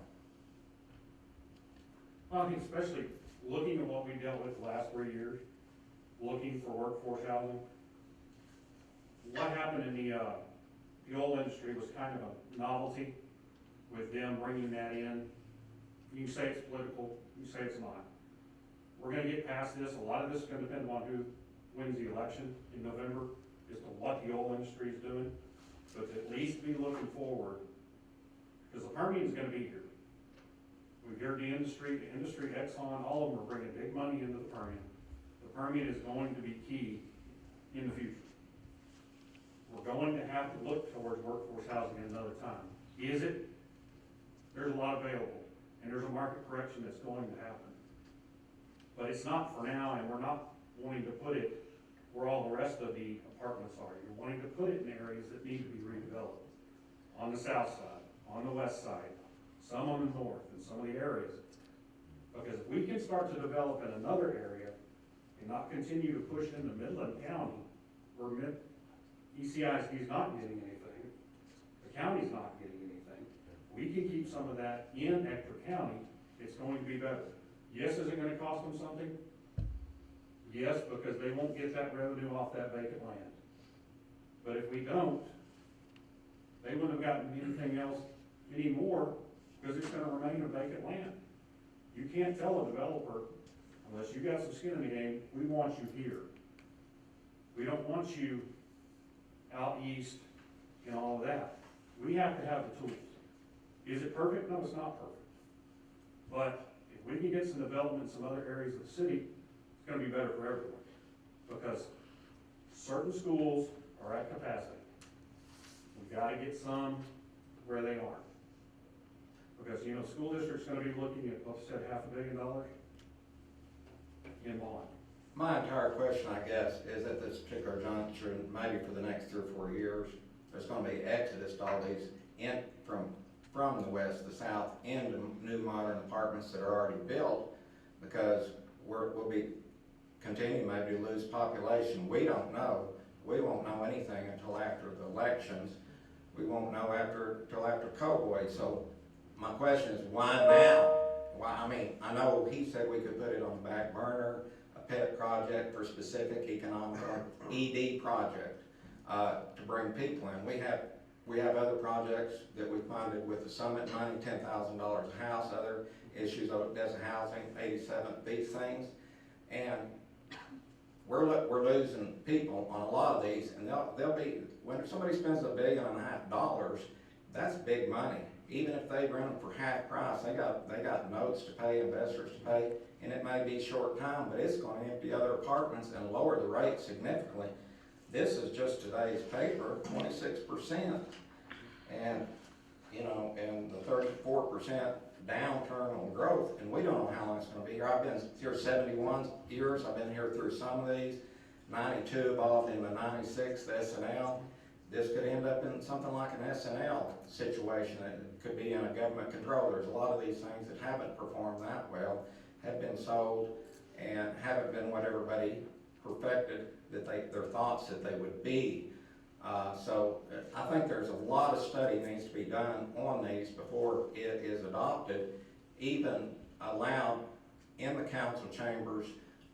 Well, I think especially looking at what we dealt with the last 3 years, looking for workforce housing, what happened in the oil industry was kind of a novelty with them bringing that in. You say it's political, you say it's not. We're going to get past this. A lot of this is going to depend on who wins the election in November as to what the oil industry is doing. But to at least be looking forward, because the Permian is going to be here. We've heard the industry, Exxon, all of them are bringing big money into the Permian. The Permian is going to be key in the future. We're going to have to look towards workforce housing at another time. Is it? There's a lot available, and there's a market correction that's going to happen. But it's not for now, and we're not wanting to put it where all the rest of the apartments are. You're wanting to put it in areas that need to be redeveloped. On the south side, on the west side, some on the north, and some of the areas. Because if we can start to develop in another area and not continue to push into Midland County, where ECISD is not getting anything, the county's not getting anything, we can keep some of that in Ector County, it's going to be better. Yes, is it going to cost them something? Yes, because they won't get that revenue off that vacant land. But if we don't, they wouldn't have gotten anything else anymore, because it's going to remain a vacant land. You can't tell a developer, unless you got some skin in the game, we want you here. We don't want you out east and all of that. We have to have the tools. Is it perfect? No, it's not perfect. But if we can get some development in some other areas of the city, it's going to be better for everyone. Because certain schools are at capacity. We've got to get some where they aren't. Because, you know, the school district's gonna be looking at, what's that, $500 million in bond. My entire question, I guess, is at this particular juncture, and maybe for the next 3 or 4 years, there's gonna be exodus to all these in, from the west, the south, into new modern apartments that are already built, because we'll be continuing maybe to lose population. We don't know. We won't know anything until after the elections. We won't know till after Cowboy. So my question is, why now? Why? I mean, I know he said we could put it on the back burner, a pet project for specific economic ED project to bring people in. We have other projects that we funded with the summit money, $10,000 a house, other issues of desert housing, 87, these things. And we're losing people on a lot of these, and they'll be, when somebody spends $1.5 billion, that's big money. Even if they rent them for half price, they got notes to pay, investors to pay, and it may be short time, but it's going to empty other apartments and lower the rate significantly. This is just today's paper, 26%, and you know, and the 34% downturn on growth, and we don't know how long it's going to be here. I've been here 71 years. I've been here through some of these. 92 evolved into 96, the SNL. This could end up in something like an SNL situation. It could be in a government control. There's a lot of these things that haven't performed that well, have been sold, and haven't been what everybody perfected that their thoughts that they would be. So I think there's a lot of study needs to be done on these before it is adopted, even allowed in the council chambers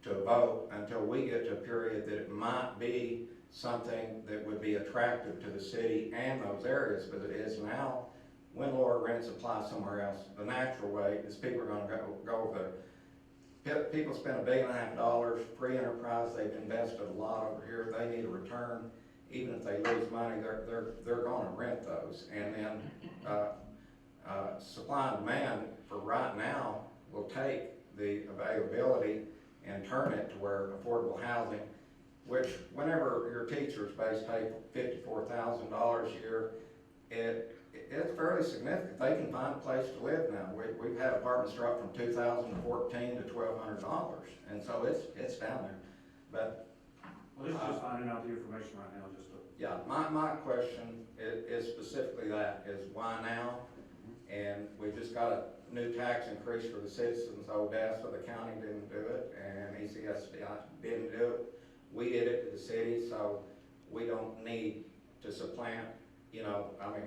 to vote until we get to a period that it might be something that would be attractive to the city and those areas. But it is now, when lower rents apply somewhere else, the natural way is people are going to go over there. People spend $1.5 billion, free enterprise, they've invested a lot over here, they need a return. Even if they lose money, they're going to rent those. And then supply and demand for right now will take the availability and turn it to where affordable housing, which whenever your teacher's base pay $54,000 a year, it's fairly significant. They can find a place to live now. We've had apartments drop from $2,014 to $1,200, and so it's down there. But well, this is just finding out the information right now, just to... Yeah, my question is specifically that, is why now? And we just got a new tax increase for the citizens. Odessa, the county didn't do it, and ECSD didn't do it. We did it to the city, so we don't need to supplant, you know, I mean,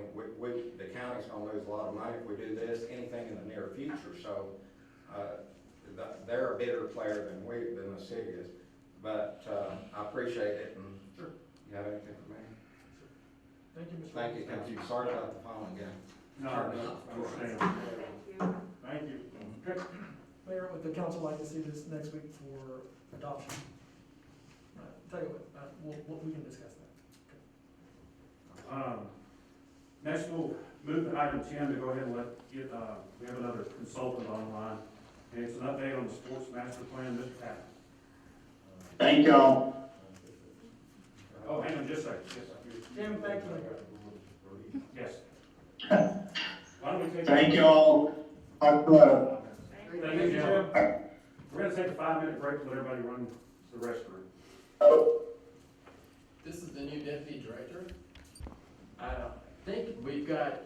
the county's gonna lose a lot of money if we do this, anything in the near future, so they're a bigger player than the city is. But I appreciate it, and sure. You have anything for me? Thank you, Mr. Thank you, thank you. Sorry about the phone again. No, I understand. Thank you. Thank you. Mayor, would the council like to see this next week for adoption? Tell you what, we can discuss that. Okay. Next, we'll move to item 10 to go ahead and we have another consultant online, and it's an update on the sports master plan. Mr. Patton. Thank y'all. Oh, hang on just a second. Yes, Jim, thank you. yes. Why don't we take... Thank y'all. Thank you, Jim. We're going to take a 5-minute break to let everybody run to the restroom. This is the new deputy director. I think we've got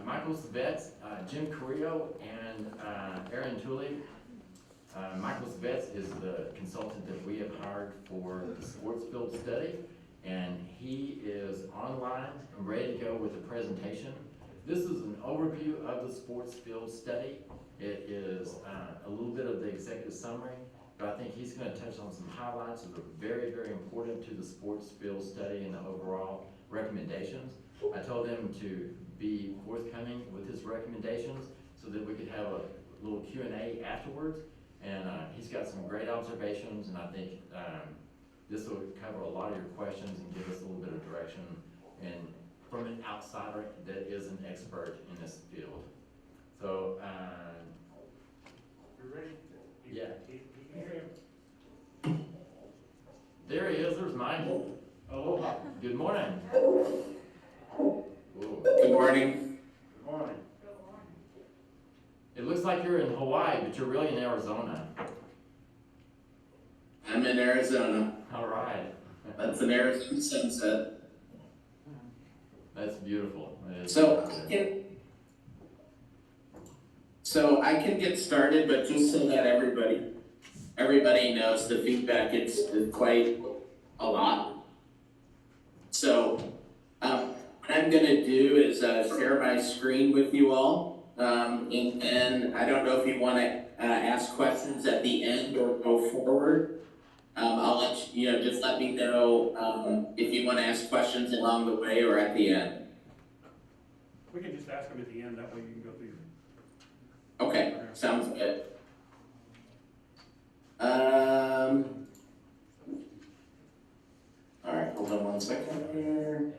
Michael Svets, Jim Carrillo, and Aaron Tooley. Michael Svets is the consultant that we have hired for the sports field study, and he is online and ready to go with the presentation. This is an overview of the sports field study. It is a little bit of the executive summary, but I think he's going to touch on some highlights that are very, very important to the sports field study and the overall recommendations. I told him to be forthcoming with his recommendations so that we could have a little Q&A afterwards. And he's got some great observations, and I think this will cover a lot of your questions and give us a little bit of direction and from an outsider that is an expert in this field. So, You ready? yeah. There he is, there's Mike. Aloha. Good morning. Good morning. Good morning. looks like you're in Hawaii, but you're really in Arizona. I'm in Arizona. All right. That's an Arizona sunset. That's beautiful. It is So, beautiful. so I can get started, but just so that everybody knows the feedback, it's quite a lot. So, what I'm gonna do is share my screen with you all. And then I don't know if you wanna ask questions at the end or go forward. I'll let you know, just let me know if you wanna ask questions along the way or at the end. We can just ask them at the end, that way you can go through your. Okay, sounds good. All right, hold on one second here.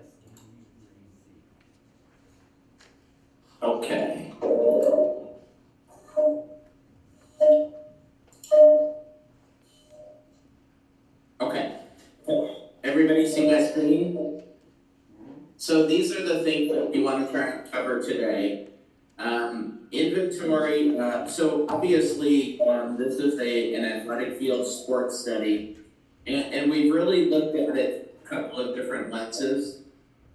Okay. Okay. Everybody see my screen? So these are the things that we want to try and cover today. Inventory, so obviously this is an athletic field sports study, and we've really looked at it a couple of different lenses.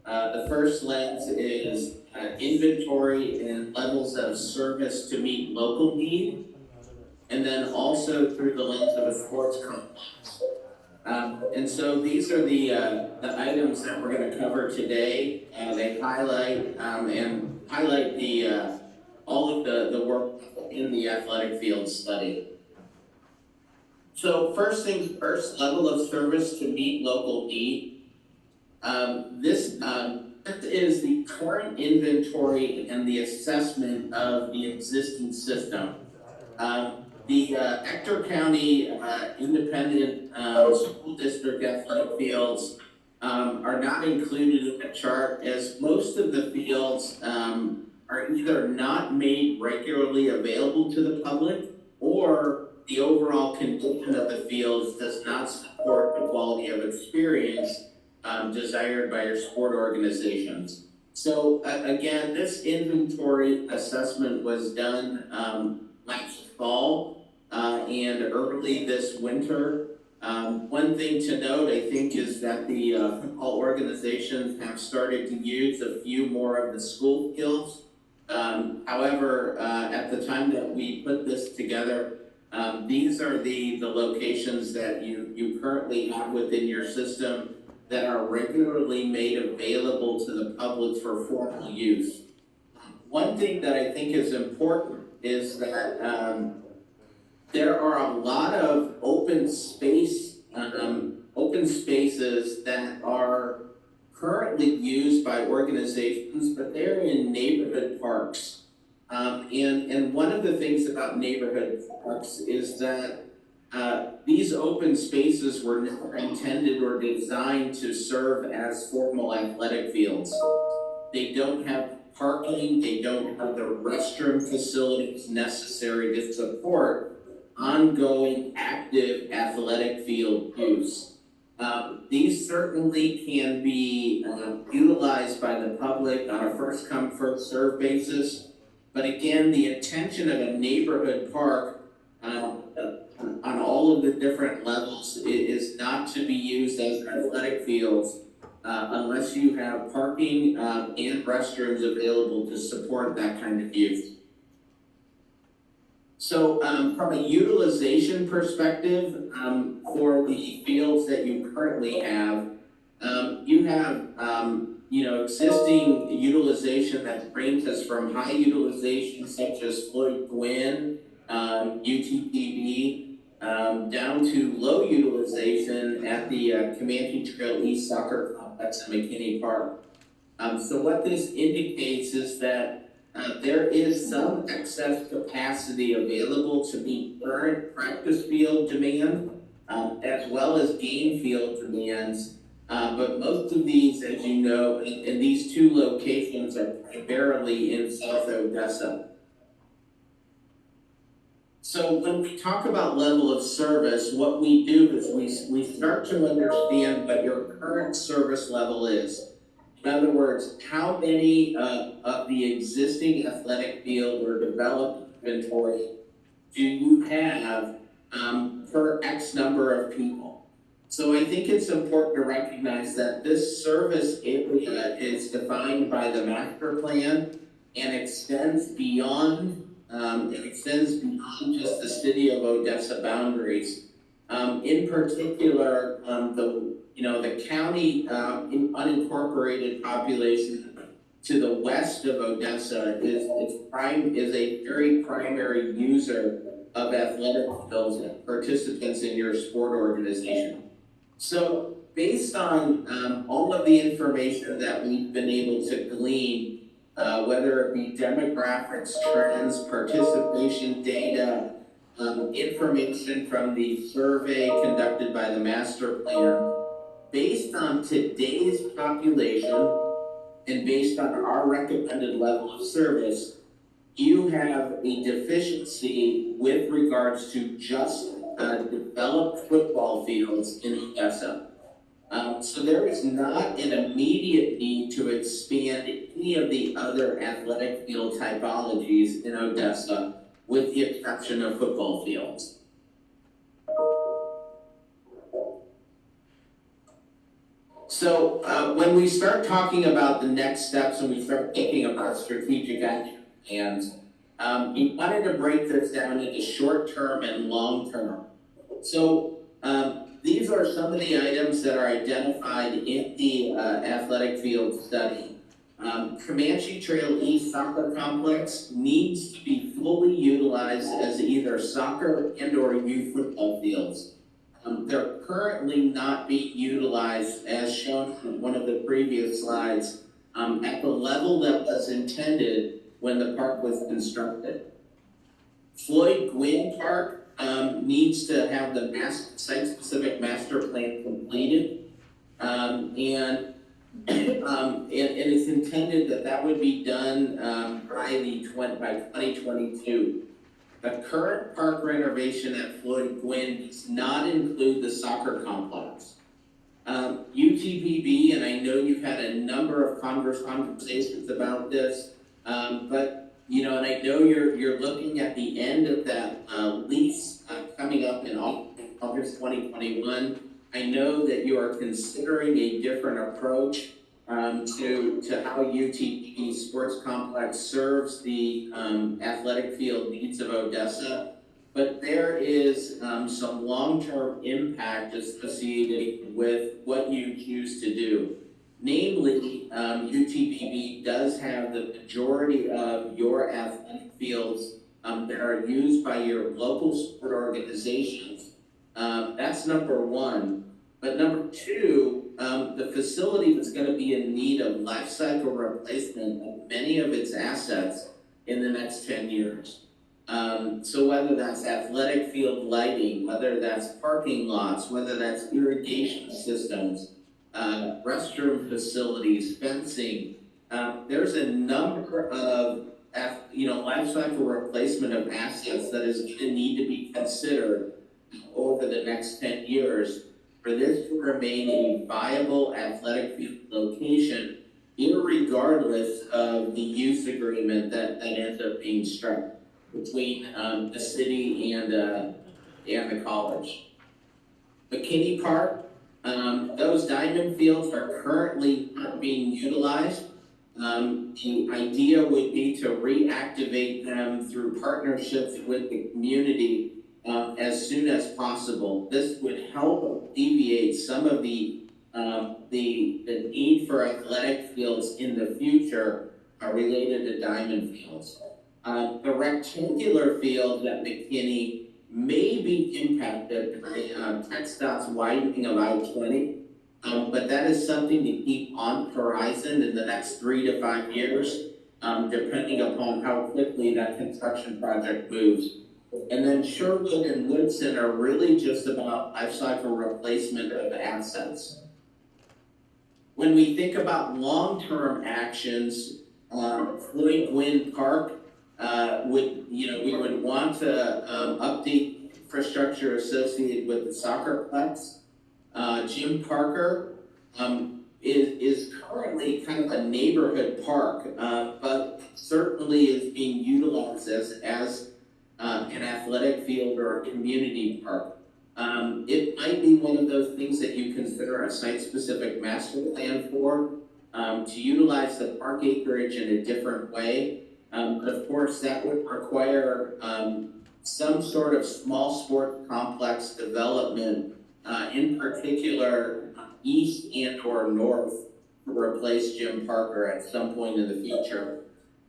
The first lens is inventory and levels of service to meet local need, and then also through the lens of a sports complex. And so these are the items that we're going to cover today. They highlight the all of the work in the athletic field study. So first things first, level of service to meet local need. This is the current inventory and the assessment of the existing system. The Ector County Independent School District athletic fields are not included in the chart, as most of the fields are either not made regularly available to the public, or the overall condition of the fields does not support the quality of experience desired by your sport organizations. So again, this inventory assessment was done last fall and early this winter. One thing to note, I think, is that the football organizations have started to use a few more of the school fields. However, at the time that we put this together, these are the locations that you currently have within your system that are regularly made available to the public for formal use. One thing that I think is important is that there are a lot of open spaces that are currently used by organizations, but they're in neighborhood parks. And one of the things about neighborhood parks is that these open spaces were never intended or designed to serve as formal athletic fields. They don't have parking, they don't have the restroom facilities necessary to support ongoing active athletic field use. These certainly can be utilized by the public on a first come, first served basis. But again, the intention of a neighborhood park on all of the different levels is not to be used as athletic fields unless you have parking and restrooms available to support that kind of use. So from a utilization perspective, for the fields that you currently have, you have existing utilization that ranges from high utilization such as Floyd Gwynn, UTPB, down to low utilization at the Comanche Trail East Soccer Complex in McKinney Park. So what this indicates is that there is some excess capacity available to meet current practice field demand, as well as game field demands. But most of these, as you know, in these two locations are primarily in South Odessa. So when we talk about level of service, what we do is we start to understand what your current service level is. In other words, how many of the existing athletic fields or developed inventory do you have per X number of people? So I think it's important to recognize that this service area is defined by the master plan and extends beyond just the city of Odessa boundaries. In particular, the county unincorporated population to the west of Odessa is a very primary user of athletic fields and participants in your sport organization. So based on all of the information that we've been able to glean, whether it be demographics, trends, participation data, information from the survey conducted by the master plan, based on today's population and based on our recommended level of service, you have a deficiency with regards to just developed football fields in Odessa. So there is not an immediate need to expand any of the other athletic field typologies in Odessa, with the exception of football fields. So when we start talking about the next steps and we start thinking about strategic action plans, we wanted to break this down into short-term and long-term. So these are some of the items that are identified in the athletic field study. Comanche Trail East Soccer Complex needs to be fully utilized as either soccer and or youth football fields. They're currently not being utilized, as shown in one of the previous slides, at the level that was intended when the park was constructed. Floyd Gwynn Park needs to have the site-specific master plan completed, and it's intended that would be done by 2022. The current park renovation at Floyd Gwynn does not include the soccer complex. UTPB, and I know you've had a number of conversations about this, but and I know you're looking at the end of that lease coming up in August 2021. I know that you are considering a different approach to how UTP Sports Complex serves the athletic field needs of Odessa, but there is some long-term impact associated with what you choose to do. Namely, UTPB does have the majority of your athletic fields that are used by your local sport organizations. That's number one. But number two, the facility is going to be in need of life cycle replacement of many of its assets in the next 10 years. So whether that's athletic field lighting, whether that's parking lots, whether that's irrigation systems, restroom facilities, fencing, there's a number of life cycle replacement of assets that is going to need to be considered over the next 10 years for this to remain a viable athletic field location, irregardless of the use agreement that ends up being struck between the city and the college. McKinney Park, those diamond fields are currently not being utilized. The idea would be to reactivate them through partnerships with the community as soon as possible. This would help alleviate some of the need for athletic fields in the future related to diamond fields. The rectangular field at McKinney may be impacted by TxDOT's widening of I-20, but that is something to keep on horizon in the next 3 to 5 years, depending upon how quickly that construction project moves. And then Sherwood and Woodson are really just about life cycle replacement of assets. When we think about long-term actions, Floyd Gwynn Park we would want to update infrastructure associated with the soccerplex. Jim Parker is currently kind of a neighborhood park, but certainly is being utilized as field or a community park. It might be one of those things that you consider a site-specific master plan for, to utilize the park acreage in a different way. But of course, that would require some sort of small sport complex development, in particular east and or north, to replace Jim Parker at some point in the future.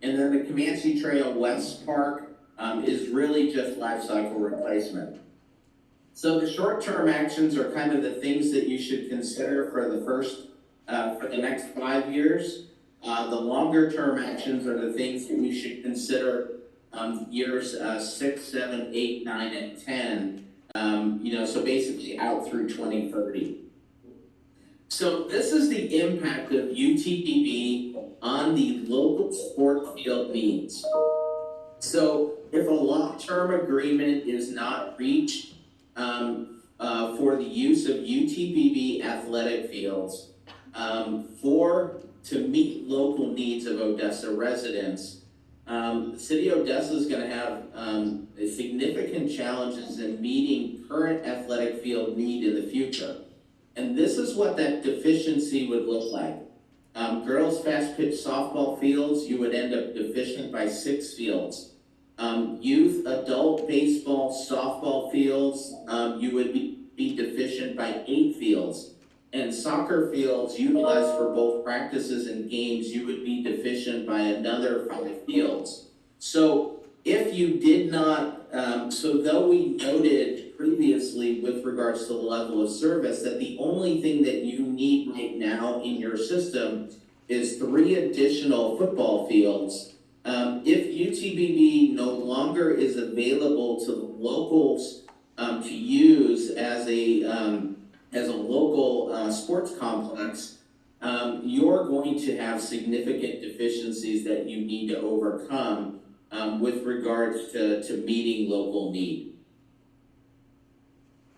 And then the Comanche Trail West Park is really just life cycle replacement. So the short-term actions are kind of the things that you should consider for the next 5 years. The longer-term actions are the things that you should consider years 6, 7, 8, 9, and 10. So basically out through 2030. So this is the impact of UTPB on the local sport field needs. So if a long-term agreement is not reached for the use of UTPB athletic fields to meet local needs of Odessa residents, the city of Odessa is going to have significant challenges in meeting current athletic field need in the future. And this is what that deficiency would look like. Girls fast pitch softball fields, you would end up deficient by 6 fields. Youth adult baseball softball fields, you would be deficient by 8 fields. And soccer fields utilized for both practices and games, you would be deficient by another 5 fields. So if you did not, though we noted previously with regards to the level of service that the only thing that you need right now in your system is 3 additional football fields. If UTPB no longer is available to the locals to use as a local sports complex, you're going to have significant deficiencies that you need to overcome with regards to meeting local need.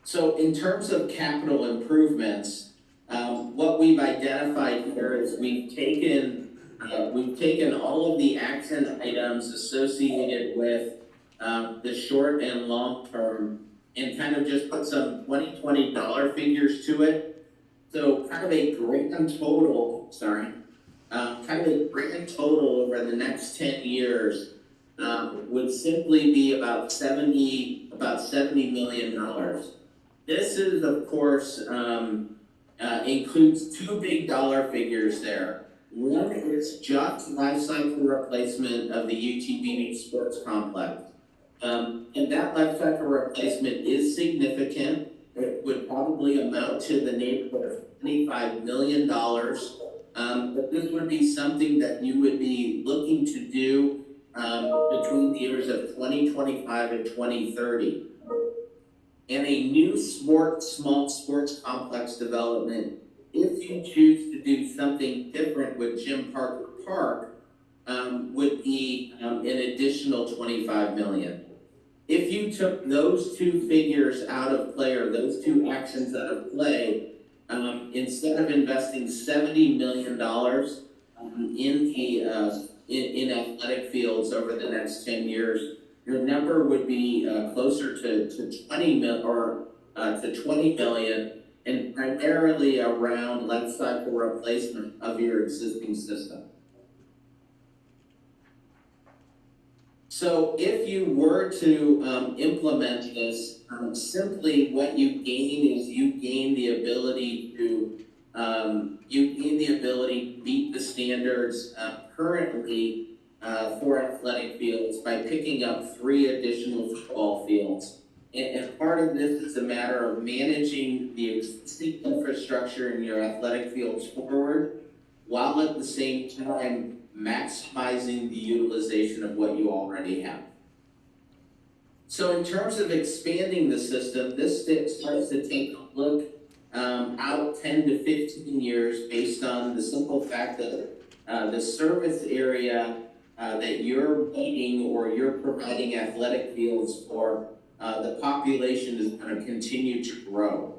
So in terms of capital improvements, what we've identified here is we've taken all of the action items associated with the short and long term and kind of just put some 2020 dollar figures to it. So kind of a grand total over the next 10 years would simply be about $70 million. This is, of course, includes 2 big dollar figures there. One is just life cycle replacement of the UTPB sports complex. And that life cycle replacement is significant. It would probably amount to the neighborhood of $25 million. But this would be something that you would be looking to do between the years of 2025 and 2030. And a new small sports complex development, if you choose to do something different with Jim Parker Park, would be an additional $25 million. If you took those 2 figures out of play, or those 2 actions out of play, instead of investing $70 million in athletic fields over the next 10 years, your number would be closer to 20 million, and primarily around life cycle replacement of your existing system. So if you were to implement this, simply what you gain is you gain the ability to meet the standards currently for athletic fields by picking up 3 additional football fields. And part of this is a matter of managing the existing infrastructure in your athletic fields forward, while at the same time maximizing the utilization of what you already have. So in terms of expanding the system, this starts to take a look out 10 to 15 years based on the simple fact that the service area that you're meeting or you're providing athletic fields for, the population is going to continue to grow.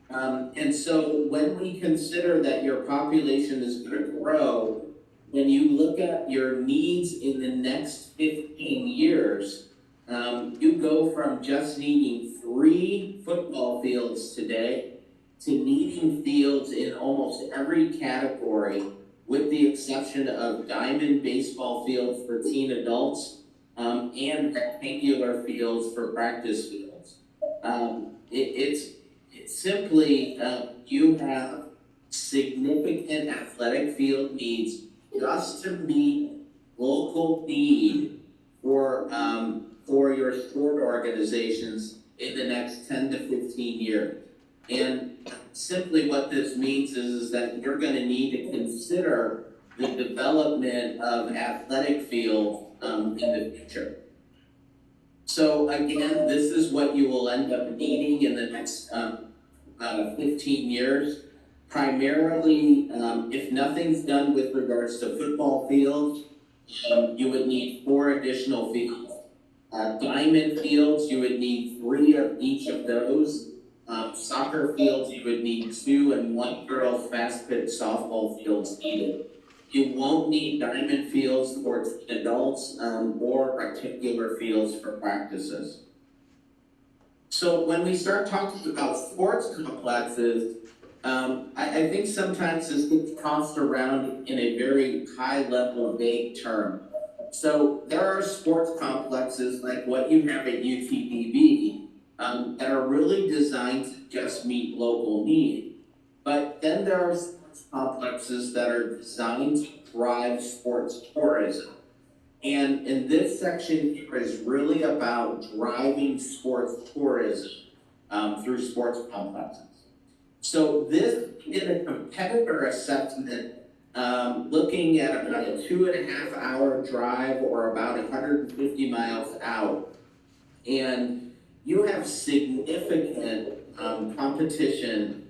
And so when we consider that your population is going to grow, when you look at your needs in the next 15 years, you go from just needing 3 football fields today to needing fields in almost every category, with the exception of diamond baseball fields for teen adults, and rectangular fields for practice fields. It's simply, you have significant athletic field needs just to meet local need for your sport organizations in the next 10 to 15 years. And simply what this means is that you're going to need to consider the development of athletic fields in the future. So again, this is what you will end up needing in the next 15 years. Primarily, if nothing's done with regards to football fields, you would need 4 additional fields. Diamond fields, you would need 3 of each of those. Soccer fields, you would need 2, and 1 girls fast pitch softball fields needed. You won't need diamond fields for adults or rectangular fields for practices. So when we start talking about sports complexes, I think sometimes this gets tossed around in a very high-level, vague term. So there are sports complexes like what you have at UTBB that are really designed to just meet local need. But then there are sports complexes that are designed to drive sports tourism. And in this section here is really about driving sports tourism through sports complexes. So this is a competitor assessment looking at about a 2.5-hour drive or about 150 miles out. And you have significant competition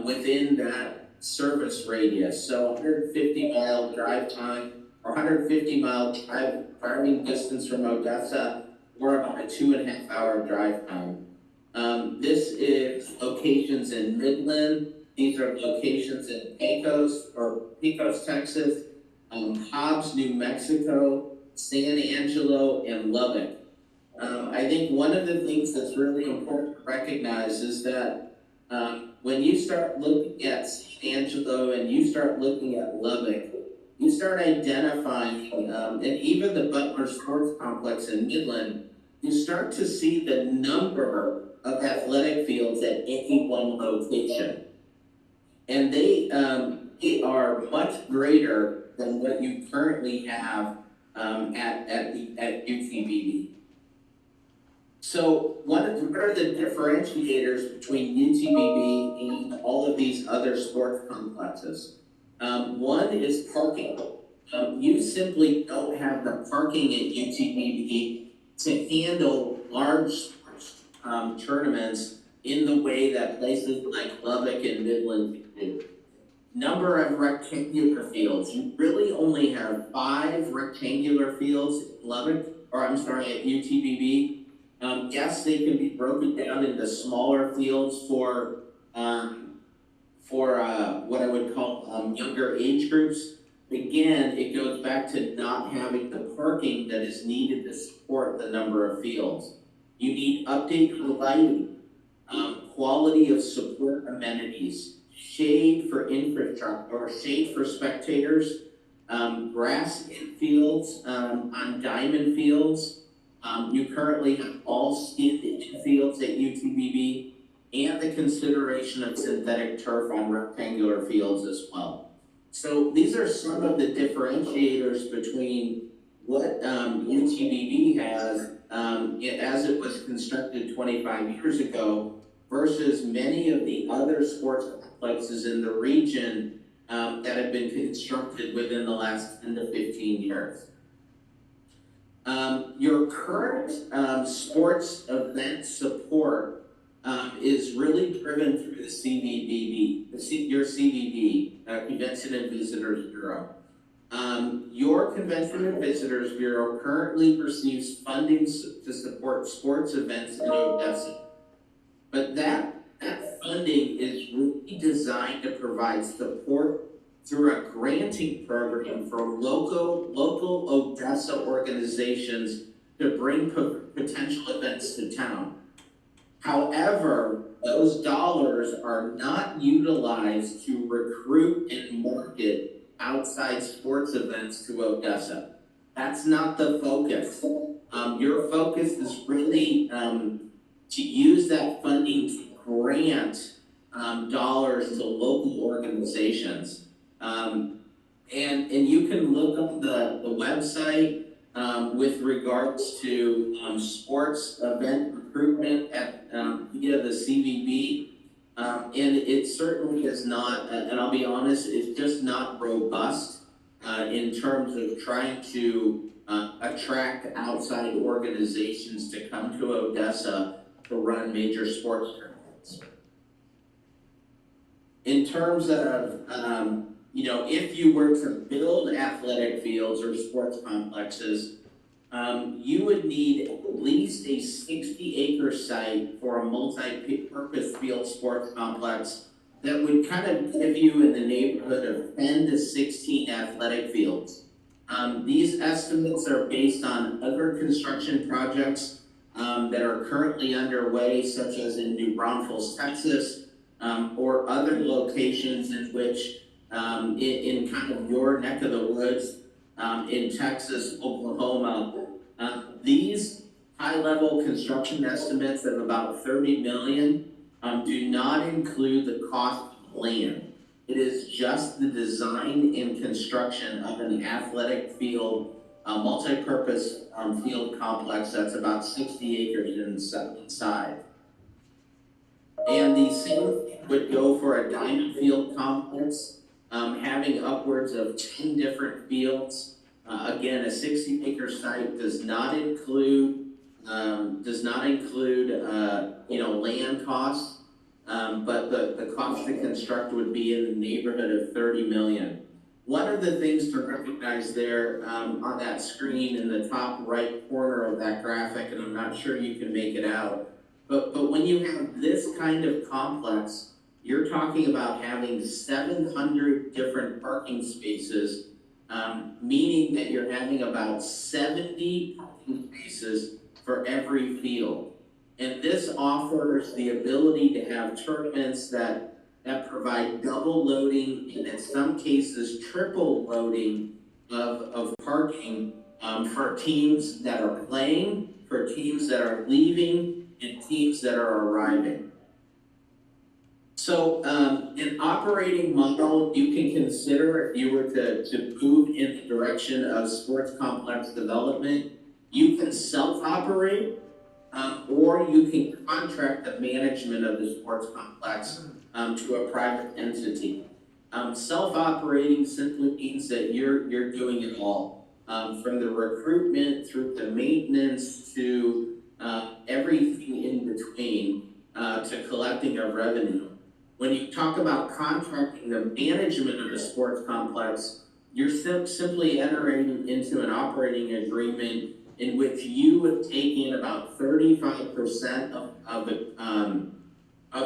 within that service radius. So 150-mile drive time or 150-mile driving distance from Odessa, or about a 2.5-hour drive time. This is locations in Midland. These are locations in Pecos, Texas, Hobbs, New Mexico, San Angelo, and Lubbock. I think one of the things that's really important to recognize is that when you start looking at San Angelo and you start looking at Lubbock, you start identifying, and even the Butler Sports Complex in Midland, you start to see the number of athletic fields at any one location. And they are much greater than what you currently have at UTBB. So what are the differentiators between UTBB and all of these other sports complexes? One is parking. You simply don't have the parking at UTBB to handle large sports tournaments in the way that places like Lubbock and Midland do. Number of rectangular fields. You really only have 5 rectangular fields in Lubbock, at UTBB. Yes, they can be broken down into smaller fields for what I would call younger age groups. Again, it goes back to not having the parking that is needed to support the number of fields. You need updated lighting, quality of support amenities, shade for infrastructure or shade for spectators, grass infields on diamond fields. You currently have all skinned fields at UTBB, and the consideration of synthetic turf on rectangular fields as well. So these are some of the differentiators between what UTBB has as it was constructed 25 years ago versus many of the other sports complexes in the region that have been constructed within the last 10 to 15 years. Your current sports event support is really driven through the CVBB, your CVB, Convention and Visitors Bureau. Your Convention and Visitors Bureau currently receives funding to support sports events in Odessa. But that funding is really designed to provide support through a granting program for local Odessa organizations to bring potential events to town. However, those dollars are not utilized to recruit and market outside sports events to Odessa. That's not the focus. Your focus is really to use that funding to grant dollars to local organizations. And you can look up the website with regards to sports event recruitment at via the CVB. And it certainly is not, and I'll be honest, it's just not robust in terms of trying to attract outside organizations to come to Odessa to run major sports tournaments. In terms of, if you were to build athletic fields or sports complexes, you would need at least a 60-acre site for a multi-purpose field sports complex that would kind of give you in the neighborhood of 10 to 16 athletic fields. These estimates are based on other construction projects that are currently underway, such as in New Braunfels, Texas, or other locations in which, in kind of your neck of the woods, in Texas, Oklahoma, these high-level construction estimates of about $30 million do not include the cost of land. It is just the design and construction of an athletic field, a multi-purpose field complex that's about 60 acres inside. And the same would go for a diamond field complex, having upwards of 10 different fields. Again, a 60-acre site does not include land costs, but the cost to construct would be in the neighborhood of $30 million. One of the things to recognize there on that screen in the top right corner of that graphic, and I'm not sure you can make it out, but when you have this kind of complex, you're talking about having 700 different parking spaces, meaning that you're having about 70 parking spaces for every field. And this offers the ability to have tournaments that provide double loading and in some cases triple loading of parking for teams that are playing, for teams that are leaving, and teams that are arriving. So an operating model you can consider if you were to move in the direction of sports complex development, you can self-operate or you can contract the management of the sports complex to a private entity. Self-operating simply means that you're doing it all, from the recruitment through the maintenance to everything in between to collecting of revenue. When you talk about contracting the management of the sports complex, you're simply entering into an operating agreement in which you would take in about 35% of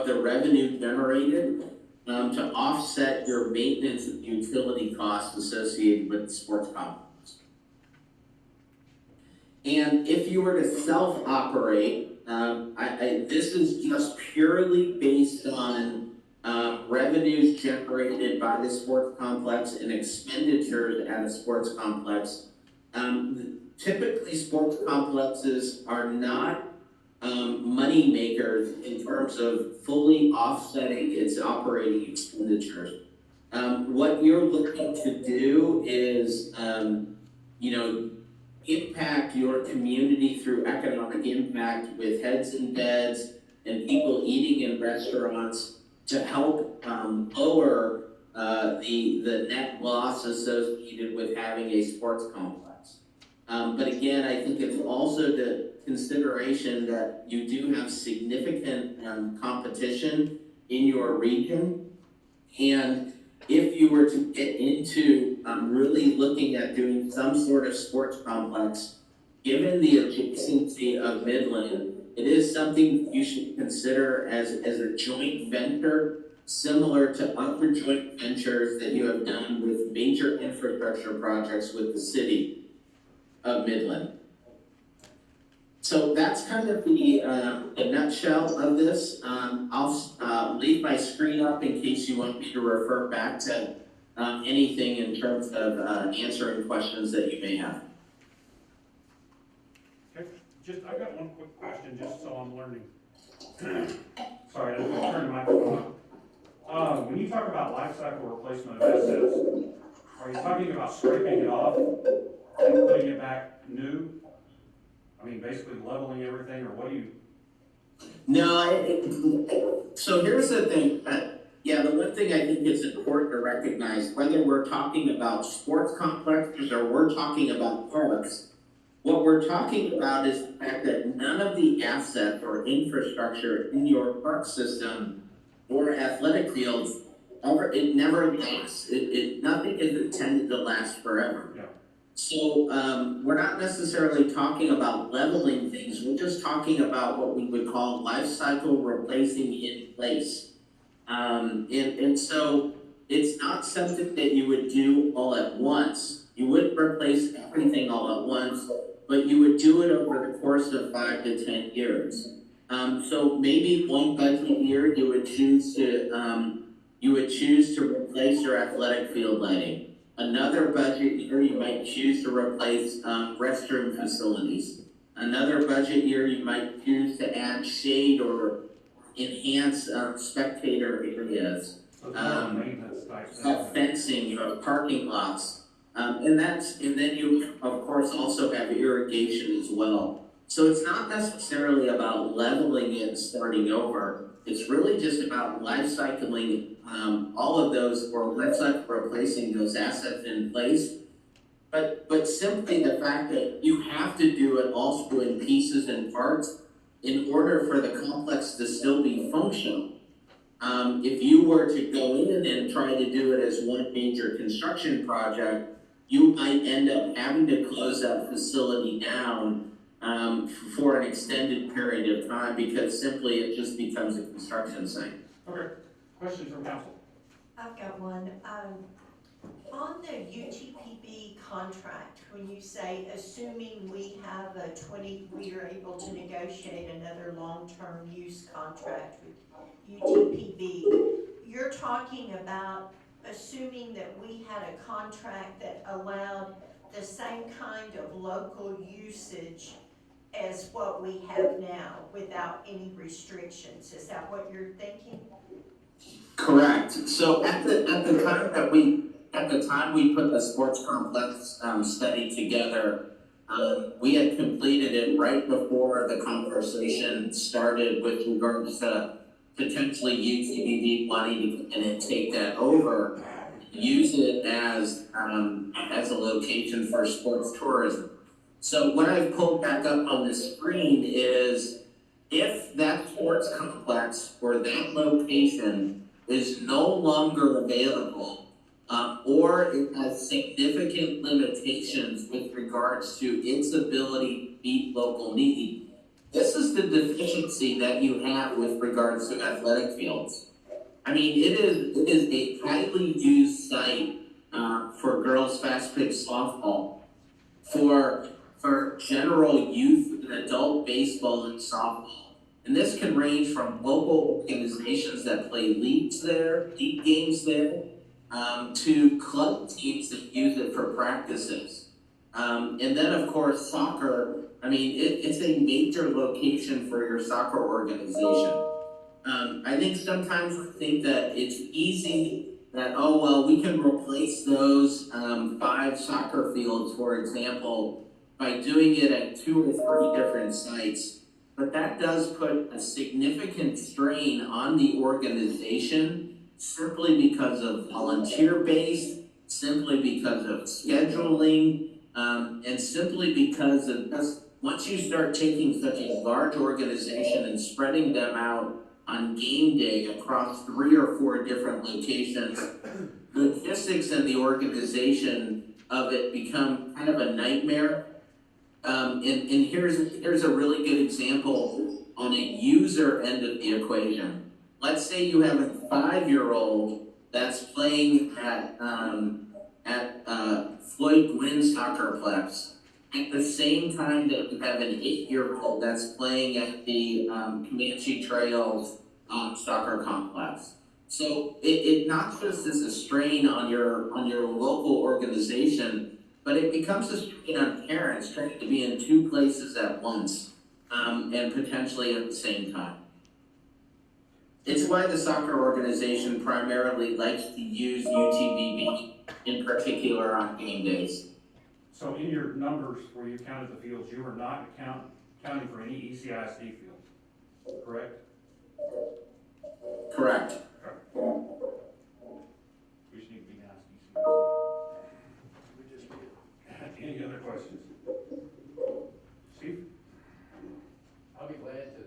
the revenue generated to offset your maintenance and utility costs associated with the sports complex. And if you were to self-operate, this is just purely based on revenues generated by the sports complex and expenditures at a sports complex. Typically, sports complexes are not money makers in terms of fully offsetting its operating expenditures. What you're looking to do is, impact your community through economic impact with heads and beds and people eating in restaurants to help lower the net loss associated with having a sports complex. But again, I think it's also the consideration that you do have significant competition in your region. And if you were to get into really looking at doing some sort of sports complex, given the adjacency of Midland, it is something you should consider as a joint venture, similar to other joint ventures that you have done with major infrastructure projects with the city of Midland. So that's kind of the nutshell of this. I'll leave my screen up in case you want me to refer back to anything in terms of answering questions that you may have. Okay, I've got one quick question, just so I'm learning. Sorry, I didn't turn the microphone on. When you talk about life cycle replacement of assets, are you talking about scraping it off and putting it back new? I mean, basically leveling everything, or what do you? No, so here's the thing. Yeah, the one thing I think is important to recognize, whether we're talking about sports complexes or we're talking about parks, what we're talking about is the fact that none of the assets or infrastructure in your park system or athletic fields, it never lasts. Nothing is intended to last forever. Yeah. So we're not necessarily talking about leveling things. We're just talking about what we would call life cycle replacing in place. And so it's not something that you would do all at once. You wouldn't replace everything all at once, but you would do it over the course of 5 to 10 years. So maybe one budget year you would choose to replace your athletic field lighting. Another budget year you might choose to replace restroom facilities. Another budget year you might choose to add shade or enhance spectator areas. Fencing, you have parking lots. And then you of course also have irrigation as well. So it's not necessarily about leveling it and starting over. It's really just about life cycling all of those, or life cycle replacing those assets in place. But simply the fact that you have to do it also in pieces and parts in order for the complex to still be functional. If you were to go in and try to do it as one major construction project, you might end up having to close that facility down for an extended period of time because simply it just becomes a construction site. Okay, question from council. I've got one. On the UTPB contract, when you say, assuming we have we are able to negotiate another long-term use contract with UTPB, you're talking about assuming that we had a contract that allowed the same kind of local usage as what we have now without any restrictions. Is that what you're thinking? Correct. So at the time we put the sports complex study together, we had completed it right before the conversation started with regards to potentially UTPB wanting to come in and take that over, use it as a location for sports tourism. So what I've pulled back up on the screen is if that sports complex or that location is no longer available, or it has significant limitations with regards to its ability to meet local need. This is the deficiency that you have with regards to athletic fields. I mean, it is a highly used site for girls fast pitch softball, for general youth and adult baseball and softball. And this can range from local organizations that play leagues there, league games there, to club teams that use it for practices. And then of course soccer, I mean, it's a major location for your soccer organization. I think sometimes we think that it's easy that, oh, well, we can replace those 5 soccer fields, for example, by doing it at 2 or 3 different sites. But that does put a significant strain on the organization simply because of volunteer base, simply because of scheduling, and simply because of once you start taking such a large organization and spreading them out on game day across 3 or 4 different locations, logistics and the organization of it become kind of a nightmare. And here's a really good example on a user end of the equation. Let's say you have a 5-year-old that's playing at Floyd Gwynn Soccerplex, at the same time that you have an 8-year-old that's playing at the Comanche Trails soccer complex. So it not just is a strain on your local organization, but it becomes a strain on parents trying to be in 2 places at once and potentially at the same time. It's why the soccer organization primarily likes to use UTBB in particular on game days. So in your numbers where you counted the fields, you were not counting for any ECISD fields, correct? Correct. We just need to be nice. Any other questions? Steve? I'll be glad to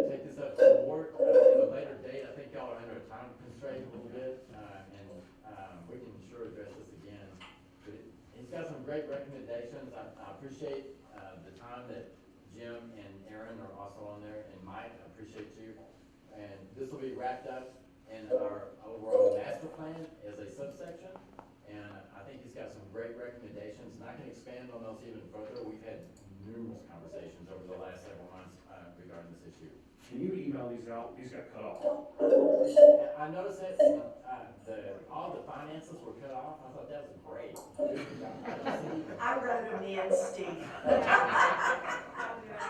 take this up to the board at a later date. I think y'all are under a time constraint a little bit, and we can sure address this again. But he's got some great recommendations. I appreciate the time that Jim and Aaron are also on there, and Mike, I appreciate you. And this will be wrapped up in our overall master plan as a subsection. And I think he's got some great recommendations, and I can expand on those even further. We've had numerous conversations over the last several months regarding this issue. Can you email these out? These got cut off. I noticed that all the finances were cut off. I thought that was great. I wrote them in, Steve.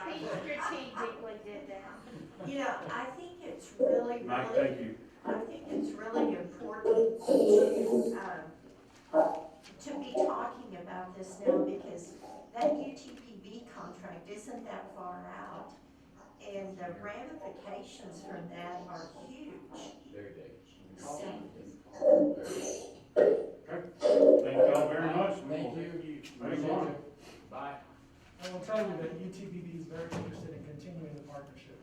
He strategically did that. You know, I think it's really, Mike, really, thank you. I think it's really important to be talking about this now, because that UTPB contract isn't that far out. And the ramifications from that are huge. Very big. Okay. Thank you all very much. Thank you. Thanks a lot. Bye. I will tell you that UTBB is very interested in continuing the partnership.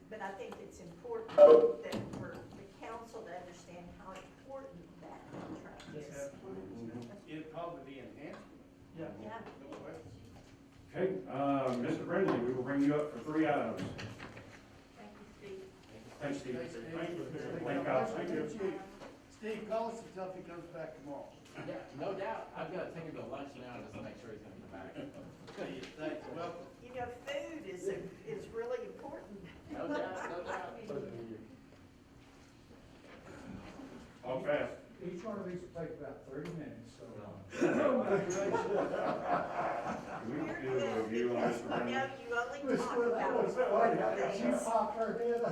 But I think it's important that for the council to understand how important that contract is. It'd probably be enhanced. Yeah. Yeah. No question. Okay, Mr. Brindley, we will bring you up for 3 items. Thank you, Steve. Thanks, Steve. Thanks, Steve. Thank you. Thank you. Thank you. Steve, call us and tell if he comes back tomorrow. Yeah, no doubt. I've got to take him to lunch now just to make sure he's going to come back. Thanks, welcome. You know, food is really important. No doubt, no doubt. All fast. Each one of these will take about 30 minutes, so. Can we do a review on Mr. Brindley? No, you only talk about She things. popped her head.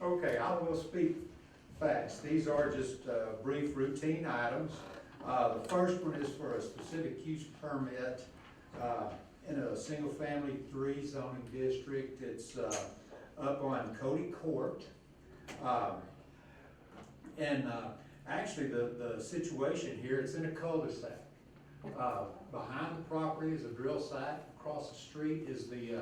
Okay, I will speak fast. These are just brief routine items. The first one is for a specific use permit in a single-family 3 zoning district. It's up on Cody Court. Actually, the situation here, it's in a cul-de-sac. Behind the property is a drill site. Across the street is the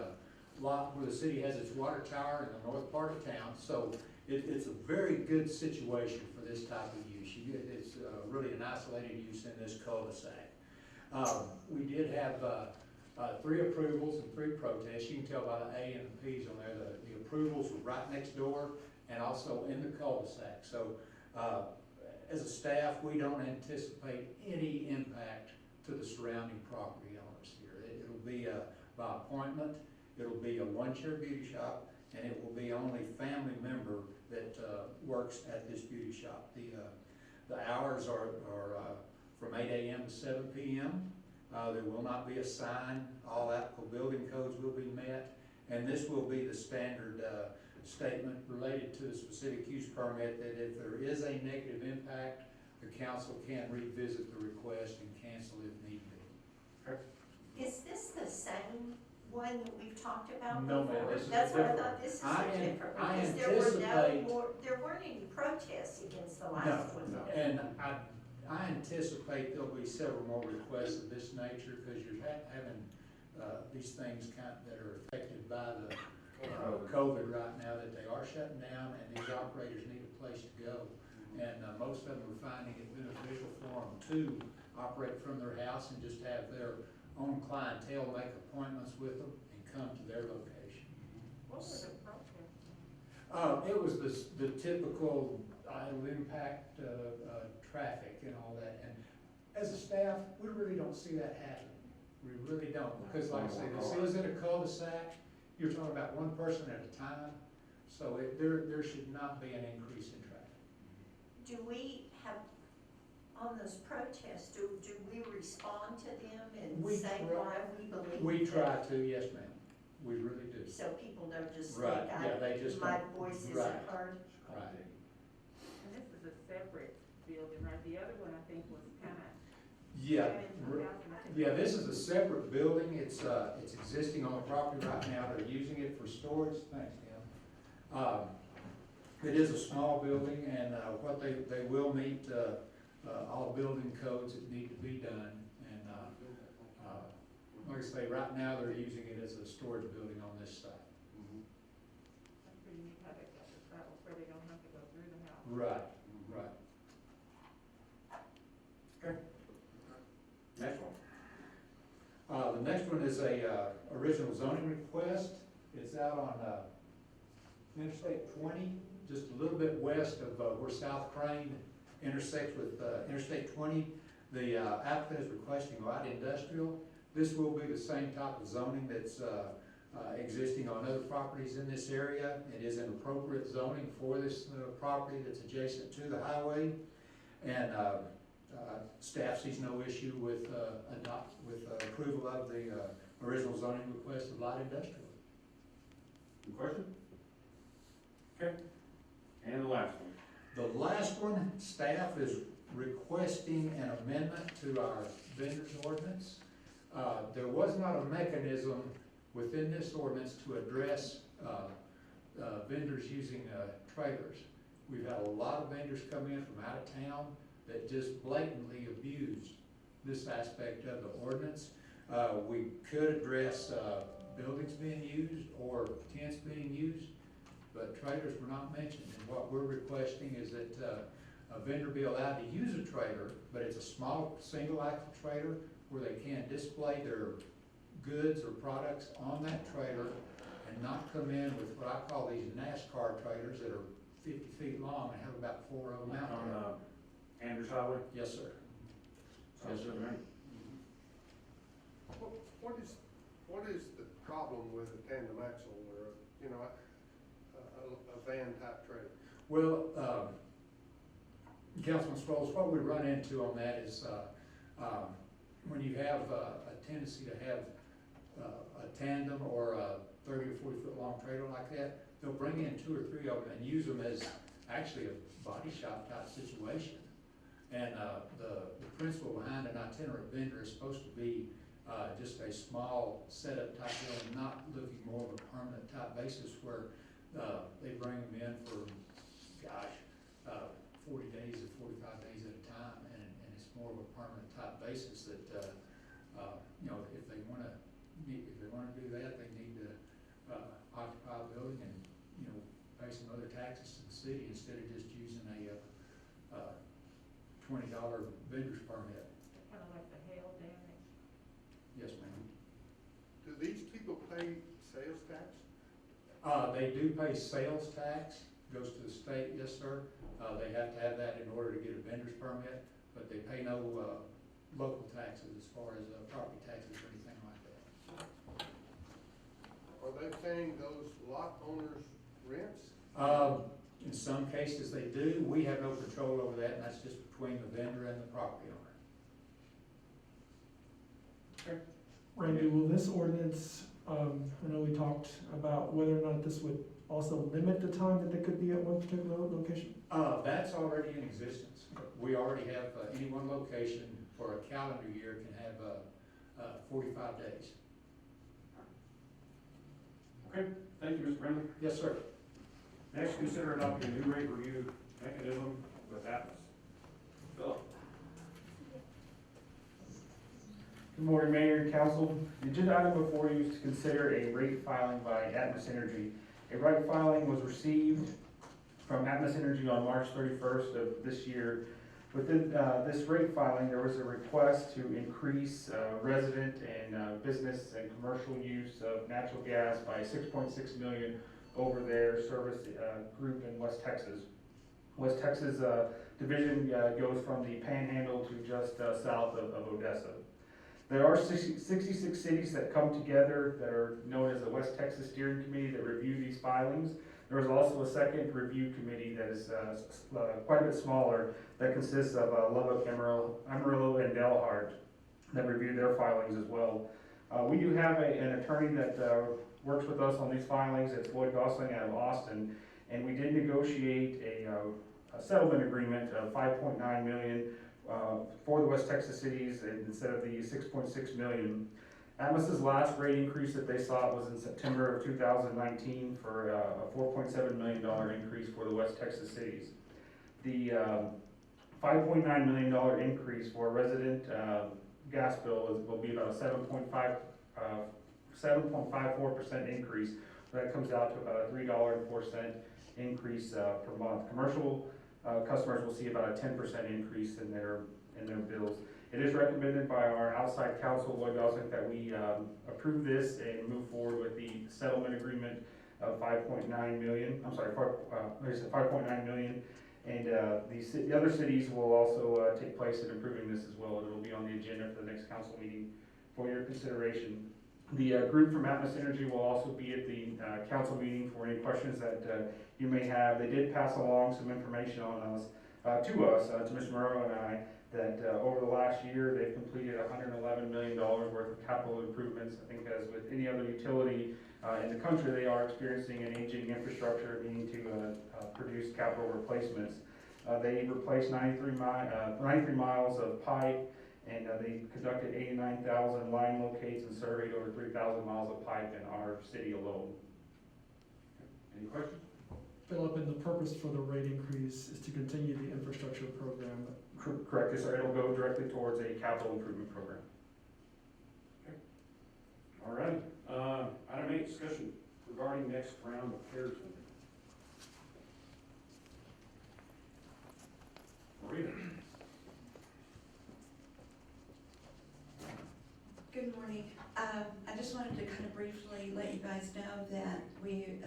lot where the city has its water tower in the north part of town. So it's a very good situation for this type of use. It's really an isolated use in this cul-de-sac. We did have 3 approvals and 3 protests. You can tell by the A and the P's on there. The approvals were right next door and also in the cul-de-sac. So as a staff, we don't anticipate any impact to the surrounding property owners here. It'll be by appointment. It'll be a 1-chair beauty shop, and it will be only family member that works at this beauty shop. The hours are from 8 a.m. to 7 p.m. There will not be a sign. All applicable building codes will be met, and this will be the standard statement related to the specific use permit that if there is a negative impact, the council can revisit the request and cancel if need be. Is this the same one that we've talked about No, before? ma'am, this is That's what I different. thought, this is I different, I because there weren't any protests against the last one. And I anticipate there'll be several more requests of this nature, because you're having these things that are affected by the COVID right now, that they are shutting down, and these operators need a place to go. And most of them are finding it beneficial for them to operate from their house and just have their own clientele make appointments with them and come to their location. What were the protests? It was the typical it'll impact traffic and all that. And as a staff, we really don't see that happen. We really don't, because like I say, this is in a cul-de-sac. You're talking about one person at a time, so there should not be an increase in traffic. Do we have, on those protests, do we respond to them and say why we believe? We try to, yes, ma'am. We really do. So people don't just Right, think yeah, they just my don't. voice isn't Right. heard? Right. And this is a separate building, right? The other one, I think, was kind of. Yeah, yeah, this is a separate building. It's existing on the property right now. They're using it for storage. Thanks, Tim. It is a small building, and what they will meet all building codes that need to be done. And like I say, right now they're using it as a storage building on this site. That's pretty neat how they got the travel where they don't have to go through the house. Right, right. Okay. Next one. The next one is a original zoning request. It's out on Interstate 20, just a little bit west of where South Crane intersects with Interstate 20. The applicant is requesting light industrial. This will be the same type of zoning that's existing on other properties in this area. It is an appropriate zoning for this property that's adjacent to the highway. And staff sees no issue with approval of the original zoning request of light industrial. Any question? Okay. And the last one. The last one, staff is requesting an amendment to our vendors ordinance. There was not a mechanism within this ordinance to address vendors using trailers. We've had a lot of vendors come in from out of town that just blatantly abused this aspect of the ordinance. We could address buildings being used or tents being used, but trailers were not mentioned. And what we're requesting is that a vendor be allowed to use a trailer, but it's a small single axle trailer where they can display their goods or products on that trailer and not come in with what I call these NASCAR trailers that are 50 feet long and have about 4 of them mounted. On Andrews Highway? Yes, sir. Yes, sir. What is the problem with a tandem axle or, a van type trailer? Well, Councilman Sproles, what we run into on that is when you have a tendency to have a tandem or a 30 or 40 foot long trailer like that, they'll bring in 2 or 3 of them and use them as actually a body shop type situation. And the principle behind an itinerant vendor is supposed to be just a small setup type deal, and not looking more of a permanent type basis where they bring them in for, 40 days or 45 days at a time, and it's more of a permanent type basis that, if they want to do that, they need to occupy a building and, pay some other taxes to the city instead of just using a $20 vendor's permit. Kind of like the hail damage. Yes, ma'am. Do these people pay sales tax? They do pay sales tax, goes to the state, yes, sir. They have to have that in order to get a vendor's permit, but they pay no local taxes as far as property taxes or anything like that. Are they paying those lot owners rents? In some cases they do. We have no control over that, and that's just between the vendor and the property owner. Okay. Randy, will this ordinance, I know we talked about whether or not this would also limit the time that they could be at one particular location? That's already in existence. We already have, any one location for a calendar year can have 45 days. Okay, thank you, Mr. Brindley. Yes, sir. Next, consider adopting a new rate review mechanism with Atlas. Philip. Good morning, Mayor and Council. The agenda item before you is to consider a rate filing by Atmos Energy. A rate filing was received from Atmos Energy on March 31st of this year. Within this rate filing, there was a request to increase resident and business and commercial use of natural gas by $6.6 million over their service group in West Texas. West Texas division goes from the Panhandle to just south of Odessa. There are 66 cities that come together that are known as the West Texas Steering Committee that review these filings. There is also a second review committee that is quite a bit smaller that consists of Lubbock, Amarillo, and Delhart that review their filings as well. We do have an attorney that works with us on these filings. It's Lloyd Gosling out of Austin, and we did negotiate a settlement agreement of $5.9 million for the West Texas cities instead of the $6.6 million. Atmos's last rate increase that they sought was in September of 2019 for a $4.7 million increase for the West Texas cities. The $5.9 million increase for a resident gas bill will be about a 7.54% increase. That comes out to about a $3.04 increase per month. Commercial customers will see about a 10% increase in their bills. It is recommended by our outside counsel, Lloyd Gosling, that we approve this and move forward with the settlement agreement of $5.9 million. I'm sorry, $5.9 million. And the other cities will also take place in approving this as well. It will be on the agenda for the next council meeting for your consideration. The group from Atmos Energy will also be at the council meeting for any questions that you may have. They did pass along some information on us, to Mr. Morrow and I, that over the last year, they've completed $111 million worth of capital improvements. I think as with any other utility in the country, they are experiencing an aging infrastructure needing to produce capital replacements. They replaced 93 miles of pipe, and they conducted 89,000 line locates and surveyed over 3,000 miles of pipe in our city alone. Any questions? Philip, and the purpose for the rate increase is to continue the infrastructure program. Correct, yes, sir. It'll go directly towards a capital improvement program. Okay. All right. Item 8, discussion regarding next round of CARES funding. Maria. Good morning. I just wanted to kind of briefly let you guys know that we've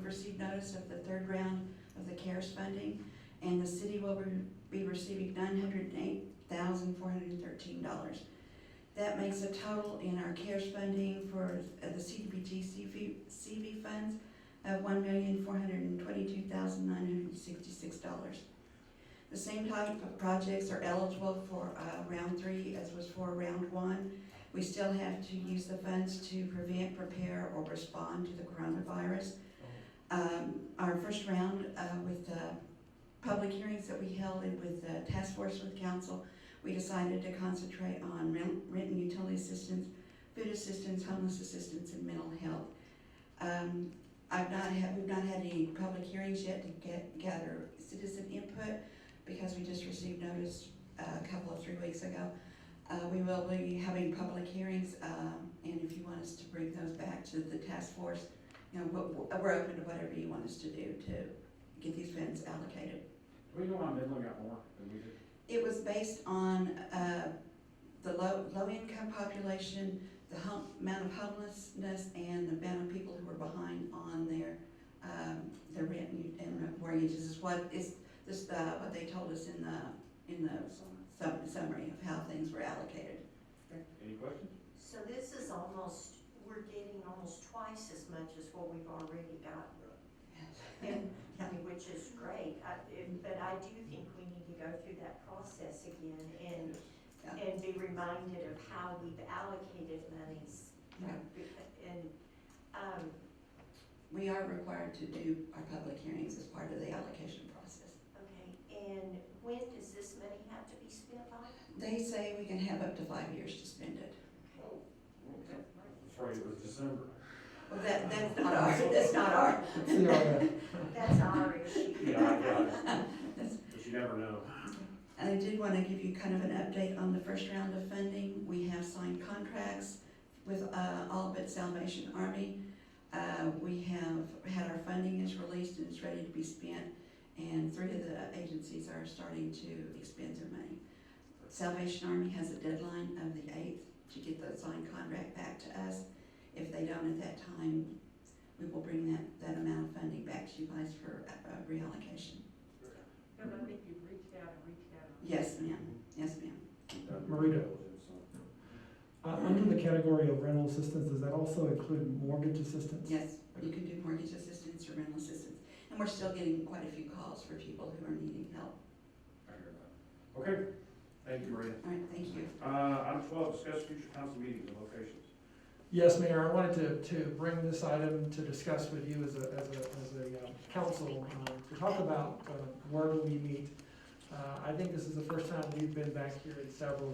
received notice of the third round of the CARES funding, and the city will be receiving $908,413. That makes a total in our CARES funding for the CDBG CV funds of $1,422,966. The same type of projects are eligible for round 3 as was for round 1. We still have to use the funds to prevent, prepare, or respond to the coronavirus. Our first round with the public hearings that we held and with the task force with council, we decided to concentrate on rent and utility assistance, food assistance, homeless assistance, and mental health. We've not had any public hearings yet to gather citizen input because we just received notice a couple of 3 weeks ago. We will be having public hearings, and if you want us to bring those back to the task force, you know, we're open to whatever you want us to do to get these funds allocated. Do we know why Midland got more than we did? It was based on the low-income population, the amount of homelessness, and the amount of people who are behind on their rent and mortgages is what they told us in the summary of how things were allocated. Okay. Any questions? So this is we're getting almost twice as much as what we've already got. And, I mean, which is great, but I do think we need to go through that process again and be reminded of how we've allocated monies. Right. And we are required to do our public hearings as part of the allocation process. okay, and when does this money have to be spent by? They say we can have up to 5 years to spend it. Sorry, it was December. Well, that's not our, that's not our. That's our issue. Yeah, I got it. But you never know. I did want to give you kind of an update on the first round of funding. We have signed contracts with all but Salvation Army. We have had our funding is released and it's ready to be spent, and 3 of the agencies are starting to expend their money. Salvation Army has a deadline of the 8th to get the signed contract back to us. If they don't at that time, we will bring that amount of funding back to you guys for reallocation. Because I think you've reached out and reached out. Yes, ma'am. Yes, ma'am. Marita. Under the category of rental assistance, does that also include mortgage assistance? Yes, you can do mortgage assistance or rental assistance. And we're still getting quite a few calls for people who are needing help. I hear that. Okay, thank you, Maria. All right, thank you. Item 12, discuss future council meetings and locations. Yes, Mayor, I wanted to bring this item to discuss with you as a council, to talk about where do we meet. I think this is the first time we've been back here in several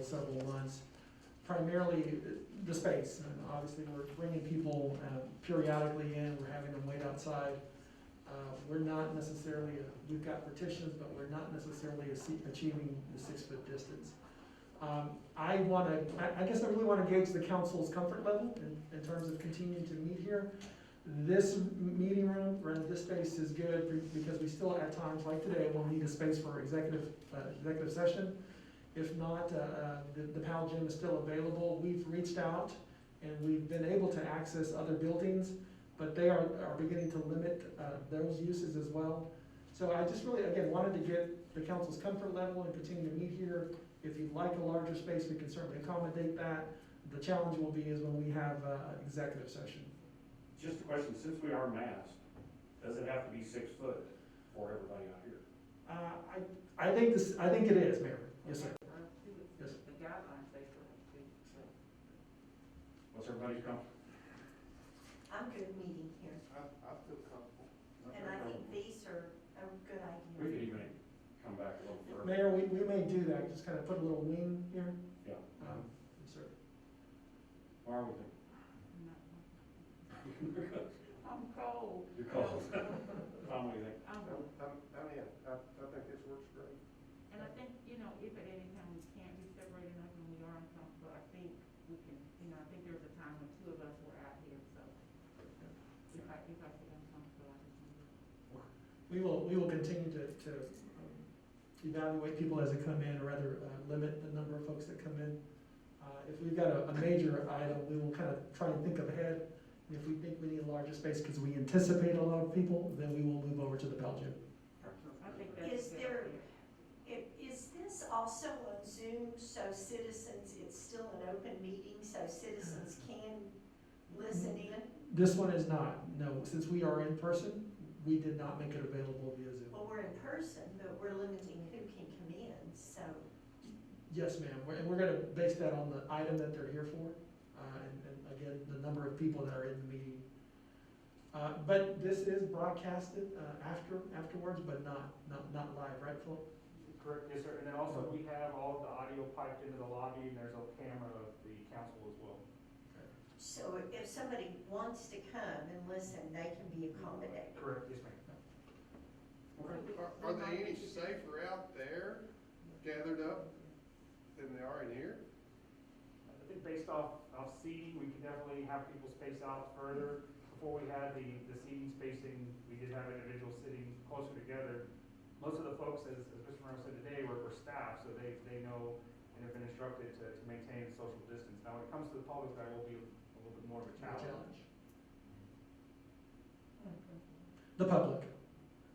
months. Primarily the space, and obviously we're bringing people periodically in, we're having them wait outside. We're not necessarily, we've got partitions, but we're not necessarily achieving the 6-foot distance. I guess I really want to gauge the council's comfort level in terms of continuing to meet here. This meeting room, this space is good because we still at times like today will need a space for executive session. If not, the PAL gym is still available. We've reached out and we've been able to access other buildings, but they are beginning to limit those uses as well. So I just really, again, wanted to get the council's comfort level and continue to meet here. If you'd like a larger space, we can certainly accommodate that. The challenge will be is when we have executive session. Just a question, since we are masked, does it have to be 6 foot for everybody out here? I think it is, Mayor. Yes, sir. Yes. The guidelines say so. What's everybody's comfort? I'm good meeting here, I feel comfortable. and I think these are a good We could idea. even come back a little further. Mayor, we may do that, just kind of put a little wing here. Yeah. Yes, sir. Or we can. I'm cold. You're cold. Tom, what do you think? I'm cold. I think this works great. And I think, if at any time we can't be separated enough and we are uncomfortable, I think we can, I think there was a time when 2 of us were out here, so if I feel uncomfortable, I can. We will continue to evaluate people as they come in, or rather limit the number of folks that come in. If we've got a major item, we will kind of try and think ahead. If we think we need a larger space because we anticipate a lot of people, then we will move over to the PAL gym. I think that's. Is there, is this also on Zoom, so citizens, it's still an open meeting, so citizens can listen in? This one is not, no. Since we are in person, we did not make it available via Zoom. Well, we're in person, but we're limiting who can come in, so. Yes, ma'am. And we're going to base that on the item that they're here for, and again, the number of people that are in the meeting. But this is broadcasted afterwards, but not live, right, Phil? Correct, yes, sir. And then also we have all of the audio piped into the lobby, and there's a camera of the council as well. So if somebody wants to come and listen, they can be accommodated. Correct, yes, ma'am. Are they any safer out there, gathered up, than they are in here? I think based off seating, we can definitely have people space out further. Before we had the seating spacing, we did have individuals sitting closer together. Most of the folks, as Mr. Monroe said today, were staff, so they know and have been instructed to maintain social distance. Now, when it comes to the public, that will be a little bit more of a challenge. The public.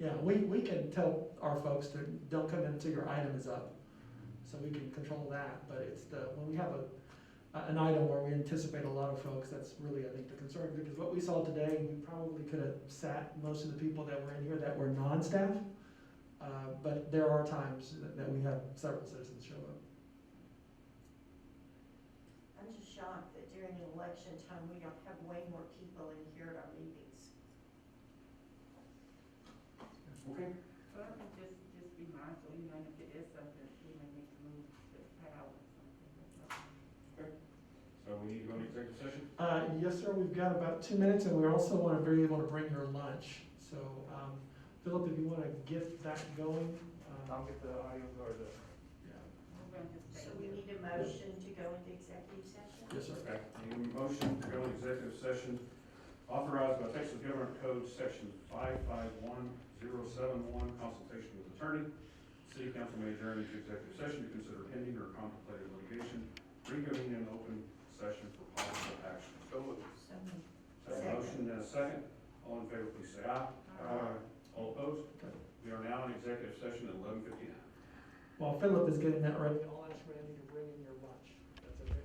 Yeah, we can tell our folks to don't come in until your item is up. So we can control that, but it's when we have an item where we anticipate a lot of folks, that's really, I think, the concern. Because what we saw today, we probably could have sat most of the people that were in here that were non-staff. But there are times that we have several citizens show up. I'm just shocked that during an election time, we don't have way more people in here at our meetings. Okay. But I think just be mindful, and if it is something, we may need to move to PAL or something. Okay. So we need to go into executive session? Yes, sir. We've got about 2 minutes, and we also want to be able to bring your lunch. So, Philip, if you want to get that going. I'll get the audio or the. So we need a motion to go into executive session? Yes, sir. Okay. Need a motion to go into executive session authorized by Texas Government Code Section 551071, consultation with attorney. City council may adjourn into executive session to consider pending or contemplated litigation, reconvene in open session for possible action. So moved. So moved. Have a motion and a second. All in favor, please say aye. Aye. All opposed? We are now in executive session at 11:59. While Philip is getting that ready, I'll ask Randy to bring in your lunch.